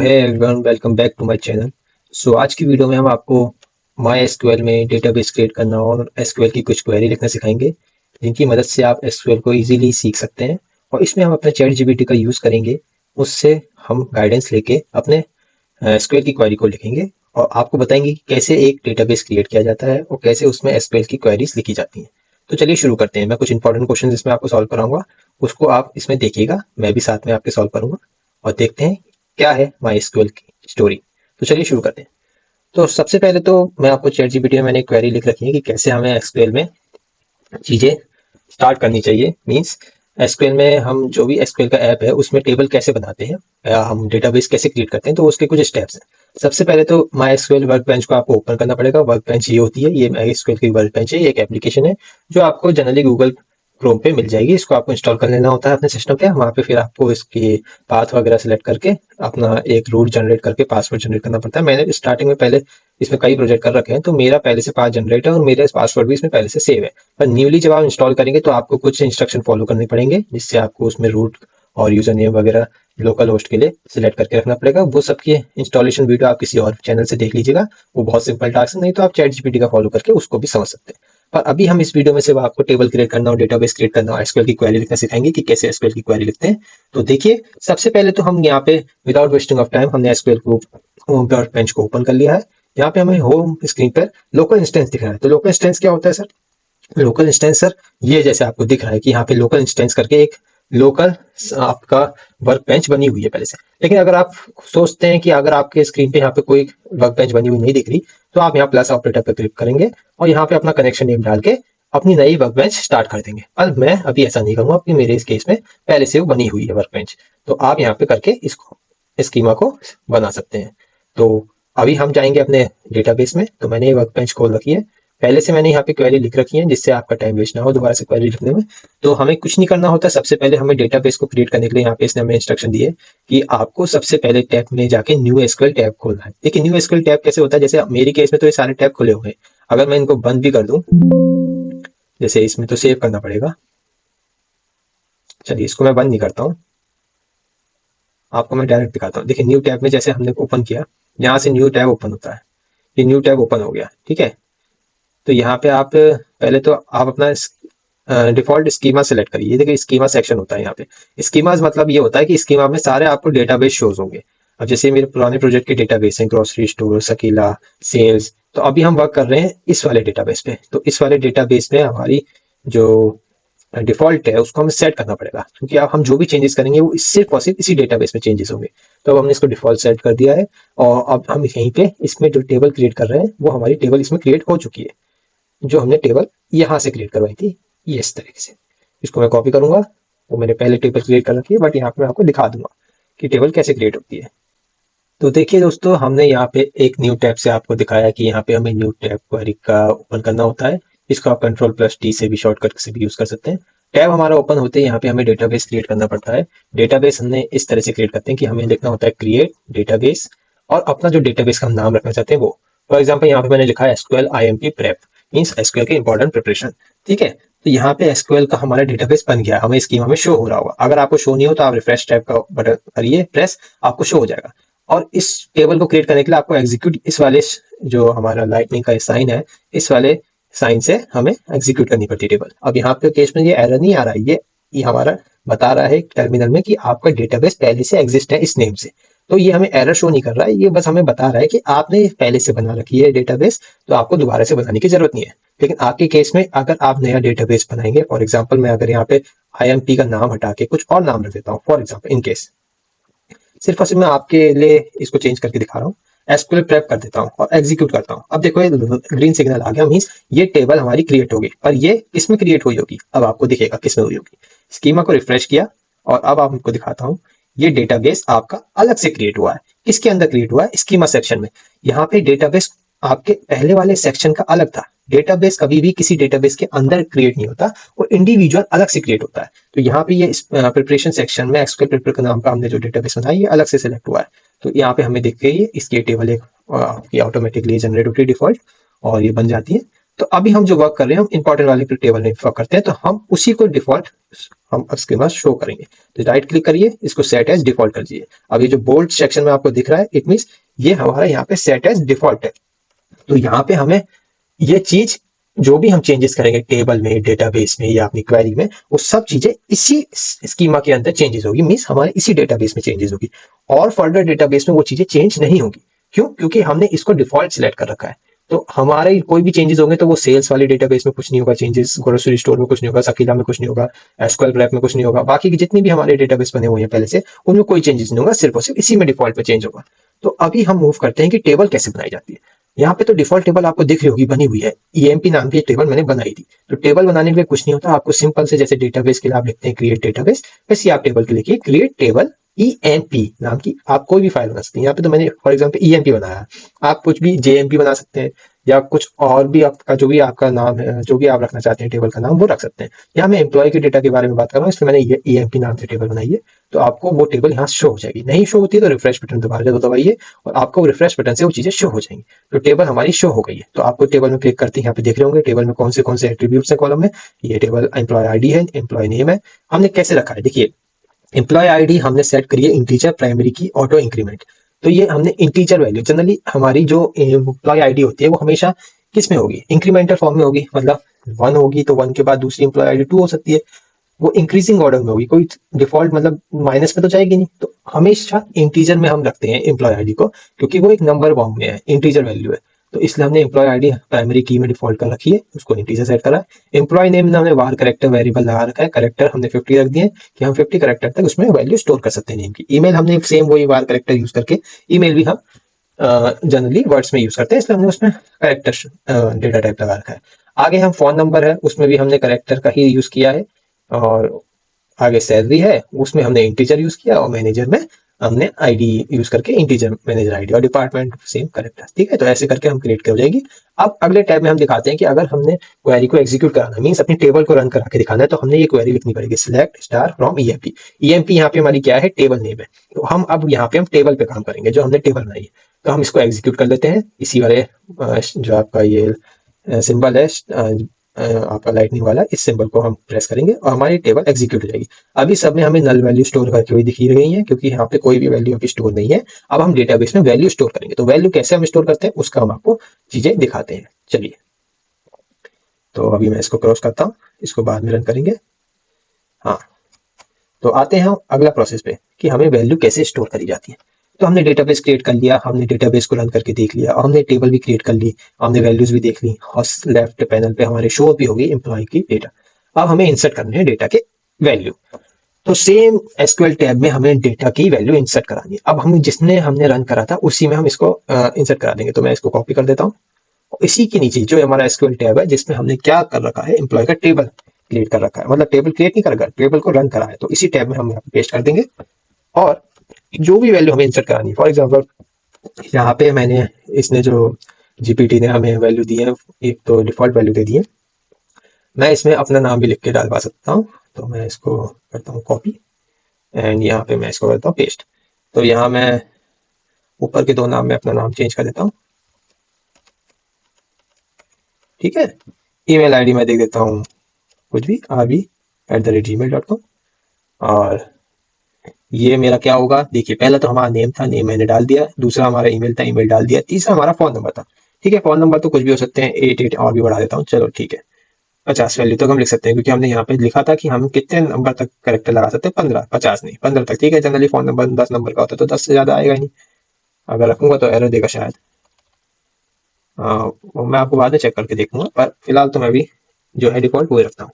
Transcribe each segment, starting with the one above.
है everyone, welcome back to my channel. आज की वीडियो में हम आपको माई एसक्यूएल में डेटाबेस क्रिएट करना और एसक्यूएल की कुछ क्वेरी लिखना सिखाएंगे, जिनकी मदद से आप एसक्यूएल को इजीली सीख सकते हैं। और इसमें हम अपने चैट जीपीटी का यूज़ करेंगे। उससे हम गाइडेंस लेके अपने एसक्यूएल की क्वेरी को लिखेंगे और आपको बताएंगे कि कैसे एक डेटाबेस क्रिएट किया जाता है और कैसे उसमें एसक्यूएल की क्वेरीज लिखी जाती हैं। तो चलिए शुरू करते हैं। मैं कुछ इंपॉर्टेंट क्वेश्चन इसमें आपको सॉल्व कराऊंगा, उसको आप इसमें देखिएगा, मैं भी साथ में आपके सॉल्व करूंगा और देखते हैं क्या है माई एसक्यूएल की स्टोरी। तो चलिए शुरू करते हैं। तो सबसे पहले तो मैं आपको चैट जीपीटी में मैंने एक क्वेरी लिख रखी है कि कैसे हमें एसक्यूएल में चीजें स्टार्ट करनी चाहिए। मींस एसक्यूएल में हम जो भी एसक्यूएल का ऐप है उसमें टेबल कैसे बनाते हैं या हम डेटाबेस कैसे क्रिएट करते हैं, तो उसके कुछ स्टेप्स हैं। सबसे पहले तो माई एसक्यूएल वर्क बेंच को आपको ओपन करना पड़ेगा। वर्क बेंच ये होती है, ये माई एसक्यूएल की वर्क बेंच है, ये एक एप्लीकेशन है जो आपको जनरली गूगल क्रोम पे मिल जाएगी। इसको आपको इंस्टॉल कर लेना होता है अपने सिस्टम पे। वहाँ पे फिर आपको इसकी पाथ वगैरह सेलेक्ट करके अपना एक रूट जनरेट करके पासवर्ड जनरेट करना पड़ता है। मैंने स्टार्टिंग में पहले इसमें कई प्रोजेक्ट कर रखे हैं, तो मेरा पहले से पाथ जनरेट है और मेरा पासवर्ड भी इसमें पहले से सेव है। पर न्यूली जब आप इंस्टॉल करेंगे तो आपको कुछ इंस्ट्रक्शन फॉलो करने पड़ेंगे, जिससे आपको उसमें रूट और यूजर नेम वगैरह लोकल होस्ट के लिए सिलेक्ट करके रखना पड़ेगा। वो सबकी इंस्टॉलेशन वीडियो आप किसी और चैनल से देख लीजिएगा, वो बहुत सिंपल टास्क है। नहीं तो आप चैट जीपीटी का फॉलो करके उसको भी समझ सकते हैं। पर अभी हम इस वीडियो में सिर्फ आपको टेबल क्रिएट करना और डेटाबेस क्रिएट करना और एसक्यूएल की क्वेरी लिखना सिखाएंगे कि कैसे एसक्यूएल की क्वेरी लिखते हैं। तो देखिए, सबसे पहले तो हम यहाँ पे विदाउट वेस्टिंग ऑफ टाइम हमने एसक्यूएल को होम डॉट बेंच को ओपन कर लिया है। यहाँ पे हमें होम स्क्रीन पर लोकल इंस्टेंस दिख रहा है। तो लोकल इंस्टेंस क्या होता है सर? लोकल इंस्टेंस सर, ये जैसे आपको दिख रहा है कि यहाँ पे लोकल इंस्टेंस करके एक लोकल आपका वर्क बेंच बनी हुई है पहले से। लेकिन अगर आप सोचते हैं कि अगर आपके स्क्रीन पे यहाँ पे कोई वर्क बेंच बनी हुई नहीं दिख रही, तो आप यहाँ प्लस ऑपरेटर पर क्लिक करेंगे और यहाँ पे अपना कनेक्शन नेम डाल के अपनी नई वर्क बेंच स्टार्ट कर देंगे। अब मैं अभी ऐसा नहीं करूंगा, क्योंकि मेरे इस केस में पहले से वो बनी हुई है वर्क बेंच। तो आप यहाँ पे करके इसको स्कीमा को बना सकते हैं। तो अभी हम जाएंगे अपने डेटाबेस में। तो मैंने ये वर्क बेंच खोल रखी है, पहले से मैंने यहाँ पे क्वेरी लिख रखी है, जिससे आपका टाइम वेस्ट ना हो दोबारा से क्वेरी लिखने में। तो हमें कुछ नहीं करना होता। सबसे पहले हमें डेटाबेस को क्रिएट करने के लिए यहाँ पे इसने हमें इंस्ट्रक्शन दिए कि आपको सबसे पहले टैब में जाके न्यू एसक्यूएल टैब खोलना है। देखिए, न्यू एसक्यूएल टैब कैसे होता है, जैसे मेरी केस में तो ये सारे टैब खुले हुए हैं। अगर मैं इनको बंद भी कर दूं, जैसे इसमें तो सेव करना पड़ेगा। चलिए, इसको मैं बंद नहीं करता हूँ, आपको मैं डायरेक्ट दिखाता हूँ। देखिए, न्यू टैब में जैसे हमने ओपन किया, यहाँ से न्यू टैब ओपन होता है। ये न्यू टैब ओपन हो गया, ठीक है। तो यहाँ पे आप पहले तो आप अपना डिफॉल्ट स्कीमा सेलेक्ट करिए। ये देखिए, स्कीमा सेक्शन होता है यहाँ पे। स्कीमा मतलब ये होता है कि स्कीमा में सारे आपको डेटाबेस शोज होंगे। अब जैसे मेरे पुराने प्रोजेक्ट के डेटाबेस हैं, ग्रोसरी स्टोर, सकीला, सेल्स, तो अभी हम वर्क कर रहे हैं इस वाले डेटाबेस पे। तो इस वाले डेटाबेस में हमारी जो डिफॉल्ट है उसको हमें सेट करना पड़ेगा, क्योंकि अब हम जो भी चेंजेस करेंगे वो सिर्फ और सिर्फ इसी डेटाबेस में चेंजेस होंगे। तो अब हमने इसको डिफॉल्ट सेट कर दिया है और अब हम यहीं पे इसमें जो टेबल क्रिएट कर रहे हैं वो हमारी टेबल इसमें क्रिएट हो चुकी है, जो हमने टेबल यहाँ से क्रिएट करवाई थी, ये इस तरीके से। इसको मैं कॉपी करूंगा, वो मैंने पहले टेबल क्रिएट कर रखी है, बट यहाँ पे मैं आपको दिखा दूंगा कि टेबल कैसे क्रिएट होती है। तो देखिए दोस्तों, हमने यहाँ पे एक न्यू टैब से आपको दिखाया कि यहाँ पे हमें न्यू टैब क्वेरी का ओपन करना होता है। इसको आप कंट्रोल+T से भी शॉर्टकट से भी यूज कर सकते हैं। टैब हमारा ओपन होते ही यहाँ पे हमें डेटाबेस क्रिएट करना पड़ता है। डेटाबेस हमने इस तरह से क्रिएट करते हैं कि हमें लिखना होता है क्रिएट डेटाबेस और अपना जो डेटाबेस का हम नाम रखना चाहते हैं वो। फॉर एग्जाम्पल यहाँ पे मैंने लिखा है SQL IMP prep, means SQL के इंपॉर्टेंट प्रिपरेशन, ठीक है। तो यहाँ पे एसक्यूएल का हमारा डेटाबेस बन गया, हमें स्कीमा में शो हो रहा होगा। अगर आपको शो नहीं हो तो आप रिफ्रेश टैब का बटन करिए प्रेस, आपको शो हो जाएगा। और इस टेबल को क्रिएट करने के लिए आपको एग्जीक्यूट इस वाले जो हमारा लाइटनिंग का साइन है, इस वाले साइन से हमें एग्जीक्यूट करनी पड़ती है टेबल। अब यहाँ पे केस में ये एरर नहीं आ रहा है, ये हमारा बता रहा है टर्मिनल में कि आपका डेटाबेस पहले से एग्जिस्ट है इस नेम से। तो ये हमें एरर शो नहीं कर रहा है, ये बस हमें बता रहा है कि आपने पहले से बना रखी है डेटाबेस, तो आपको दोबारा से बनाने की जरूरत नहीं है। लेकिन आपके केस में अगर आप नया डेटाबेस बनाएंगे, फॉर एग्जाम्पल मैं अगर यहाँ पे IMP का नाम हटा के कुछ और नाम रख देता हूँ, फॉर एग्जाम्पल इन केस सिर्फ और सिर्फ मैं आपके लिए इसको चेंज करके दिखा रहा हूँ, एसक्यूएल प्रेप कर देता हूँ और एग्जीक्यूट करता हूँ। अब देखो, ये ग्रीन सिग्नल आ गया, मींस ये टेबल हमारी क्रिएट होगी। पर ये किसमें क्रिएट हुई होगी, अब आपको दिखेगा किसमें हुई होगी। स्कीमा को रिफ्रेश किया और अब आपको दिखाता हूँ, ये डेटाबेस आपका अलग से क्रिएट हुआ है। किसके अंदर क्रिएट हुआ है? स्कीमा सेक्शन में। यहाँ पे डेटाबेस आपके पहले वाले सेक्शन का अलग था। डेटाबेस कभी भी किसी डेटाबेस के अंदर क्रिएट नहीं होता, वो इंडिविजुअल अलग से क्रिएट होता है। तो यहाँ पे ये प्रिपरेशन सेक्शन में एसक्यूएल प्रिपेयर के नाम का हमने जो डेटाबेस बनाया ये अलग से सिलेक्ट हुआ है। तो यहाँ पे हमें दिख गई इसकी टेबल एक आपकी ऑटोमेटिकली जनरेट होती है डिफॉल्ट, और ये बन जाती है। तो अभी हम जो वर्क कर रहे हैं हम इंपॉर्टेंट वाले टेबल में वर्क करते हैं, तो हम उसी को डिफॉल्ट हम इसके बाद शो करेंगे। तो राइट क्लिक करिए, इसको सेट एज डिफॉल्ट कर दीजिए। अब ये जो बोल्ड सेक्शन में आपको दिख रहा है, इट मींस ये हमारा यहाँ पे सेट एज डिफॉल्ट है। तो यहाँ पे हमें ये चीज जो भी हम चेंजेस करेंगे टेबल में, डेटाबेस में या अपनी क्वेरी में, वो सब चीजें इसी स्कीमा के अंदर चेंजेस होगी, मींस हमारे इसी डेटाबेस में चेंजेस होगी, और फर्दर डेटाबेस में वो चीजें चेंज नहीं होंगी। क्यों? क्योंकि हमने इसको डिफॉल्ट सिलेक्ट कर रखा है। तो हमारे कोई भी चेंजेस होंगे तो वो सेल्स वाले डेटाबेस में कुछ नहीं होगा चेंजेस, ग्रोसरी स्टोर में कुछ नहीं होगा, सकीला में कुछ नहीं होगा, एसक्यूएल ग्राफ में कुछ नहीं होगा, बाकी की जितनी भी हमारे डेटाबेस बने हुए हैं पहले से, उनमें कोई चेंजेस नहीं होगा, सिर्फ और सिर्फ इसी में डिफॉल्ट में चेंज होगा। तो अभी हम मूव करते हैं कि टेबल कैसे बनाई जाती है। यहाँ पे तो डिफॉल्ट टेबल आपको दिख रही होगी बनी हुई है, ईएमपी नाम की एक टेबल मैंने बनाई थी। तो टेबल बनाने के लिए कुछ नहीं होता, आपको सिंपल से जैसे डेटाबेस के लिए आप लिखते हैं क्रिएट डेटाबेस, वैसे आप टेबल के लिखिए क्रिएट टेबल ईएमपी नाम की। आप कोई भी फाइल बना सकते हैं। यहाँ पे तो मैंने फॉर एग्जांपल ईएमपी बनाया है, आप कुछ भी जेएमपी बना सकते हैं, या कुछ और भी आपका जो भी आपका नाम है, जो भी आप रखना चाहते हैं टेबल का नाम, वो रख सकते हैं। यहाँ मैं एम्प्लॉय के डेटा के बारे में बात कर रहा हूँ, इसलिए मैंने ये ईएमपी नाम से टेबल बनाई है। तो आपको वो टेबल यहाँ शो हो जाएगी। नहीं शो होती है तो रिफ्रेश बटन दोबारा दबाइए और आपको रिफ्रेश बटन से वो चीजें शो हो जाएंगी। तो टेबल हमारी शो हो गई है। तो आपको टेबल में क्लिक करते हैं, यहाँ पे देख रहे होंगे टेबल में कौन से एट्रीब्यूट्स है कॉलम में। ये टेबल एम्प्लॉय आईडी है, एम्प्लॉय नेम है। हमने कैसे रखा है देखिए, एम्प्लॉय आईडी हमने सेट करी है इंटीजर प्राइमरी की ऑटो इंक्रीमेंट। तो ये हमने इंटीजर वैल्यू, जनरली हमारी जो एम्प्लॉय आईडी होती है वो हमेशा किस में होगी, इंक्रीमेंटल फॉर्म में होगी, मतलब 1 होगी तो 1 के बाद दूसरी एम्प्लॉय आईडी 2 हो सकती है, वो इंक्रीजिंग ऑर्डर में होगी, कोई डिफॉल्ट मतलब माइनस में तो जाएगी नहीं। तो हमेशा इंटीजर में हम रखते हैं एम्प्लॉय आईडी को, क्योंकि वो एक नंबर फॉर्म में है, इंटीजर वैल्यू है। तो इसलिए हमने एम्प्लॉय आईडी प्राइमरी की में डिफॉल्ट कर रखी है, उसको इंटीजर सेट करा है। एम्प्लॉय नेम में हमने वार करेक्टर वेरिएबल लगा रखा है, करेक्टर हमने 50 रख दिए कि हम 50 करेक्टर तक उसमें वैल्यू स्टोर कर सकते हैं नेम की। ईमेल हमने सेम वही वार करेक्टर यूज करके, ईमेल भी हम जनरली वर्ड्स में यूज करते हैं, इसलिए हमने उसमें करेक्टर डेटा टाइप लगा रखा है। आगे हम फोन नंबर है, उसमें भी हमने करेक्टर का ही यूज किया है। और आगे सैलरी है, उसमें हमने इंटीजर यूज किया, और मैनेजर में हमने आईडी यूज करके इंटीजर मैनेजर आईडी, और डिपार्टमेंट सेम करेक्टर। ठीक है, तो ऐसे करके हम क्रिएट हो जाएगी। अब अगले टैब में हम दिखाते हैं कि अगर हमने क्वेरी को एग्जीक्यूट कराना, मींस अपनी टेबल को रन करा के दिखाना है, तो हमने ये क्वेरी लिखनी पड़ेगी, select star from EMP. EMP यहाँ पे हमारी क्या है, टेबल नेम है। तो हम अब यहाँ पे हम टेबल पे काम करेंगे, जो हमने टेबल बनाई है। तो हम इसको एग्जीक्यूट कर लेते हैं, इसी वाले जो आपका ये सिंबल है आपका लाइटनिंग वाला, इस सिंबल को हम प्रेस करेंगे और हमारी टेबल एग्जीक्यूट हो जाएगी। अभी सब में हमें नल वैल्यू स्टोर करके हुई दिखी रही है, क्योंकि यहाँ पे कोई भी वैल्यू अभी स्टोर नहीं है। अब हम डेटाबेस में वैल्यू स्टोर करेंगे, तो वैल्यू कैसे हम स्टोर करते हैं उसका हम आपको चीजें दिखाते हैं। चलिए, तो अभी मैं इसको क्रॉस करता हूँ, इसको बाद में रन करेंगे। हाँ, तो आते हैं हम अगला प्रोसेस पे कि हमें वैल्यू कैसे स्टोर करी जाती है। तो हमने डेटाबेस क्रिएट कर लिया, हमने डेटाबेस को रन करके देख लिया, हमने टेबल भी क्रिएट कर ली, हमने वैल्यूज भी देख ली, और लेफ्ट पैनल पे हमारे शो भी होगी एम्प्लॉय की डेटा। अब हमें इंसर्ट करने हैं डेटा के वैल्यू। तो सेम एसक्यूएल टैब में हमें डेटा की वैल्यू इंसर्ट करानी है। अब हम जिसने हमने रन करा था उसी में हम इसको इंसर्ट करा देंगे। तो मैं इसको कॉपी कर देता हूँ। इसी के नीचे जो हमारा एसक्यूएल टैब है, जिसमें हमने क्या कर रखा है, एम्प्लॉय का टेबल क्रिएट कर रखा है, मतलब टेबल क्रिएट नहीं कर रखा, टेबल को रन करा है, तो इसी टैब में हम पेस्ट कर देंगे। और जो भी वैल्यू हमें इंसर्ट करानी है, फॉर एग्जाम्पल यहाँ पे मैंने, इसने जो जीपीटी ने हमें वैल्यू दी है, एक तो डिफॉल्ट वैल्यू दे दी है। मैं इसमें अपना नाम भी लिख के डालवा सकता हूँ। तो मैं इसको करता हूँ कॉपी, एंड यहाँ पे मैं इसको करता हूँ पेस्ट। तो यहाँ मैं ऊपर के 2 नाम में अपना नाम चेंज कर देता हूँ। ठीक है, ईमेल आईडी मैं देख देता हूँ कुछ भी, rb@gmail.com। और ये मेरा क्या होगा, देखिए पहला तो हमारा नेम था, नेम मैंने डाल दिया, दूसरा हमारा ईमेल था, ईमेल डाल दिया, तीसरा हमारा फोन नंबर था। ठीक है, फोन नंबर तो कुछ भी हो सकते हैं, 88 और भी बढ़ा देता हूँ, चलो ठीक है। 50 वैल्यू तक हम लिख सकते हैं, क्योंकि हमने यहाँ पे लिखा था कि हम कितने नंबर तक करेक्टर लगा सकते हैं, 15, 50 नहीं 15 तक। ठीक है, जनरली फोन नंबर 10 नंबर का होता है, तो 10 से ज्यादा आएगा ही नहीं। अगर रखूंगा तो एरर देगा शायद, मैं आपको बाद में चेक करके देखूंगा, पर फिलहाल तो मैं भी जो है डिफॉल्ट वही रखता हूँ।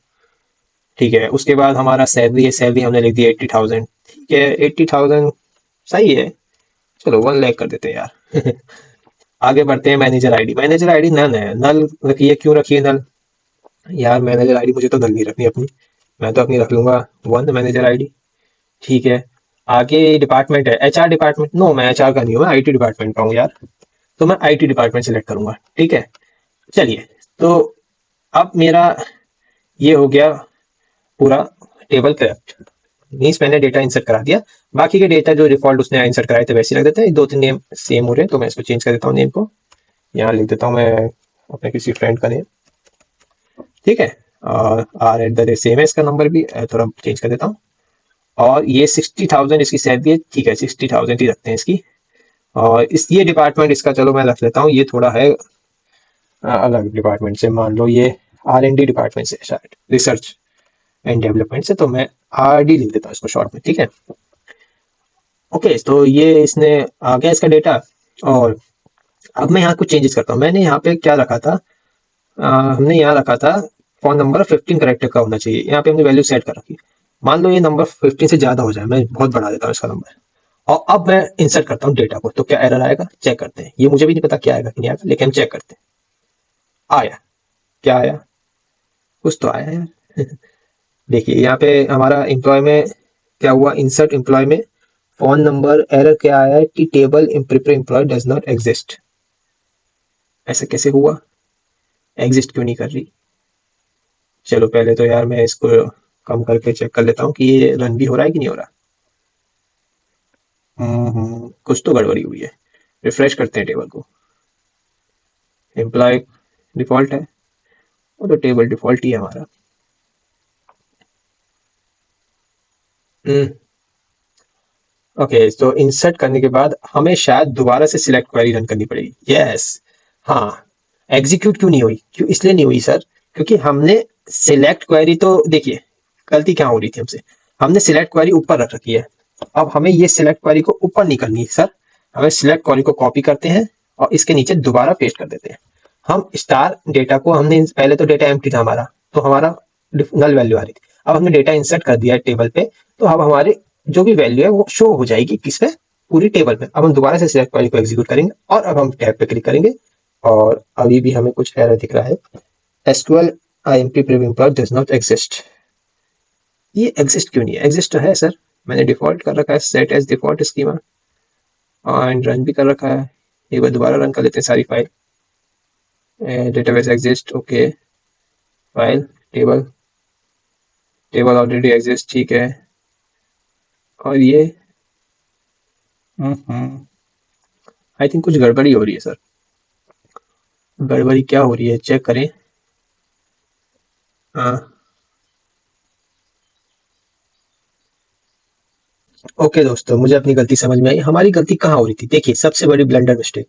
ठीक है, उसके बाद हमारा सैलरी है, सैलरी हमने लिख दी 80,000। ठीक है, 80,000 सही है, चलो 1 लाख कर देते हैं यार। आगे बढ़ते हैं, मैनेजर आईडी। मैनेजर आईडी नल है, नल रखिए। क्यों रखिए नल यार, मैनेजर आईडी मुझे तो नल नहीं रखनी अपनी, मैं तो अपनी रख लूंगा 1 मैनेजर आईडी। ठीक है, आगे डिपार्टमेंट है, एचआर डिपार्टमेंट। नो, मैं एचआर का नहीं हूँ, मैं आईटी डिपार्टमेंट का हूँ यार, तो मैं आईटी डिपार्टमेंट सेलेक्ट करूंगा। ठीक है, चलिए, तो अब मेरा ये हो गया पूरा टेबल करेक्ट, मीन्स मैंने डेटा इंसर्ट करा दिया। बाकी के डेटा जो डिफॉल्ट उसने इंसर्ट कराए थे वैसे रख देते हैं। 2-3 नेम सेम हो रहे हैं, तो मैं इसको चेंज कर देता हूँ, नेम को यहाँ लिख देता हूँ मैं अपने किसी फ्रेंड का नेम। ठीक है, R@, सेम है इसका नंबर भी, थोड़ा चेंज कर देता हूँ। और ये 60,000 इसकी सैलरी है, ठीक है 60,000 ही रखते हैं इसकी। और इस ये डिपार्टमेंट इसका चलो मैं रख लेता हूँ, ये थोड़ा है अलग डिपार्टमेंट से, मान लो ये R&D डिपार्टमेंट से शायद, रिसर्च एंड डेवलपमेंट से, तो मैं RD लिख देता हूँ इसको शॉर्ट में, ठीक है। ओके, तो ये इसने आ गया इसका डेटा। और अब मैं यहाँ कुछ चेंजेस करता हूँ। मैंने यहाँ पे क्या रखा था, हमने यहाँ रखा था फोन नंबर 15 करेक्टर का होना चाहिए, यहाँ पे हमने वैल्यू सेट कर रखी। मान लो ये नंबर 15 से ज्यादा हो जाए, मैं बहुत बढ़ा देता हूँ इसका नंबर, और अब मैं इंसर्ट करता हूँ डेटा को, तो क्या एरर आएगा चेक करते हैं। ये मुझे भी नहीं पता क्या आएगा कि नहीं आएगा, लेकिन हम चेक करते हैं। आया, क्या आया, कुछ तो आया यार। देखिए यहाँ पे हमारा एम्प्लॉय में क्या हुआ, इंसर्ट एम्प्लॉय में फोन नंबर एरर क्या आया है कि table prepare employ does not exist. ऐसा कैसे हुआ, एग्जिस्ट क्यों नहीं कर रही। चलो पहले तो यार मैं इसको कम करके चेक कर लेता हूँ कि ये रन भी हो रहा है कि नहीं हो रहा। कुछ तो गड़बड़ी हुई है। रिफ्रेश करते हैं टेबल को, एम्प्लॉय डिफॉल्ट है, वो तो टेबल डिफॉल्ट ही है हमारा। ओके, तो इंसर्ट करने के बाद हमें शायद दोबारा से सिलेक्ट क्वेरी रन करनी पड़ेगी। यस, हाँ, एग्जीक्यूट क्यों नहीं हुई, क्यों इसलिए नहीं हुई सर, क्योंकि हमने सिलेक्ट क्वेरी, तो देखिए गलती क्या हो रही थी हमसे, हमने सिलेक्ट क्वेरी ऊपर रख रखी है। अब हमें ये सिलेक्ट क्वेरी को ऊपर नहीं करनी है सर, हमें सिलेक्ट क्वेरी को कॉपी करते हैं और इसके नीचे दोबारा पेस्ट कर देते हैं। हम स्टार डेटा को, हमने पहले तो डेटा एम्प्टी था हमारा, तो हमारा नल वैल्यू आ रही थी। अब हमने डेटा इंसर्ट कर दिया है टेबल पे, तो अब हमारे जो भी वैल्यू है वो शो हो जाएगी किस पे, पूरी टेबल पे। अब हम दोबारा से सिलेक्ट क्वेरी को एग्जीक्यूट करेंगे और अब हम टैब पे क्लिक करेंगे, और अभी भी हमें कुछ एरर दिख रहा है, SQL IMP preview employ does not exist. ये एग्जिस्ट क्यों नहीं है, एग्जिस्ट तो है सर, मैंने डिफॉल्ट कर रखा है set as default schema, and run भी कर रखा है। एक बार दोबारा रन कर लेते हैं सारी file, database exist, okay, file table, table already exist, ठीक है। और ये आई थिंक कुछ गड़बड़ी हो रही है सर, गड़बड़ी क्या हो रही है चेक करें। हाँ, ओके दोस्तों, मुझे अपनी गलती समझ में आई। हमारी गलती कहाँ हो रही थी, देखिए सबसे बड़ी ब्लंडर मिस्टेक,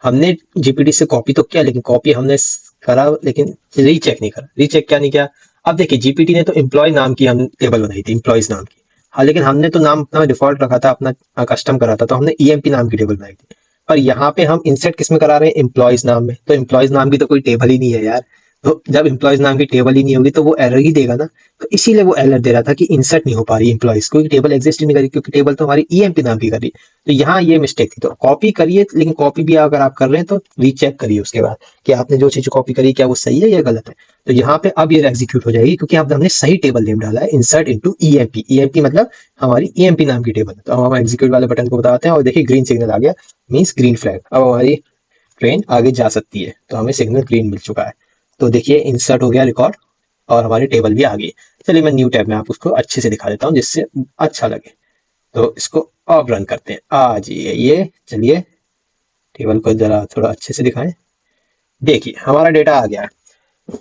हमने जीपीटी से कॉपी तो किया, लेकिन कॉपी हमने करा लेकिन रीचेक नहीं करा। रीचेक क्या नहीं किया, अब देखिए जीपीटी ने तो एम्प्लॉय नाम की हम टेबल बनाई थी, एम्प्लॉयज नाम की, हाँ, लेकिन हमने तो नाम अपना डिफॉल्ट रखा था, अपना कस्टम करा था, तो हमने ईएमपी नाम की टेबल बनाई थी। पर यहाँ पे हम इंसर्ट किस में करा रहे हैं, एम्प्लॉयज नाम में, तो एम्प्लॉयज नाम की तो कोई टेबल ही नहीं है यार। तो जब एम्प्लॉयज नाम की टेबल ही नहीं होगी तो वो एरर ही देगा ना। तो इसीलिए वो एरर दे रहा था कि इंसर्ट नहीं हो पा रही एम्प्लॉयज, क्योंकि टेबल एग्जिस्ट नहीं करी, क्योंकि टेबल तो हमारी ईएमपी नाम की करी। तो यहाँ ये मिस्टेक थी, तो कॉपी करिए, लेकिन कॉपी भी अगर आप कर रहे हैं तो रीचेक करिए उसके बाद कि आपने जो चीज कॉपी करी क्या वो सही है या गलत है। तो यहाँ पे अब ये एग्जीक्यूट हो जाएगी, क्योंकि अब हमने सही टेबल नेम डाला है, इंसर्ट इनटू ईएमपी। ईएमपी मतलब हमारी ईएमपी नाम की टेबल। तो अब हम एग्जीक्यूट वाले बटन को बताते हैं और देखिए ग्रीन सिग्नल आ गया, मीन्स ग्रीन फ्लैग, अब हमारी ट्रेन आगे जा सकती है, तो हमें सिग्नल ग्रीन मिल चुका है। तो देखिए इंसर्ट हो गया रिकॉर्ड और हमारी टेबल भी आ गई। चलिए मैं न्यू टैब में आप उसको अच्छे से दिखा देता हूँ जिससे अच्छा लगे। तो इसको अब रन करते हैं, आ जाइए, ये चलिए टेबल को जरा थोड़ा अच्छे से दिखाएं। देखिए हमारा डेटा आ गया है,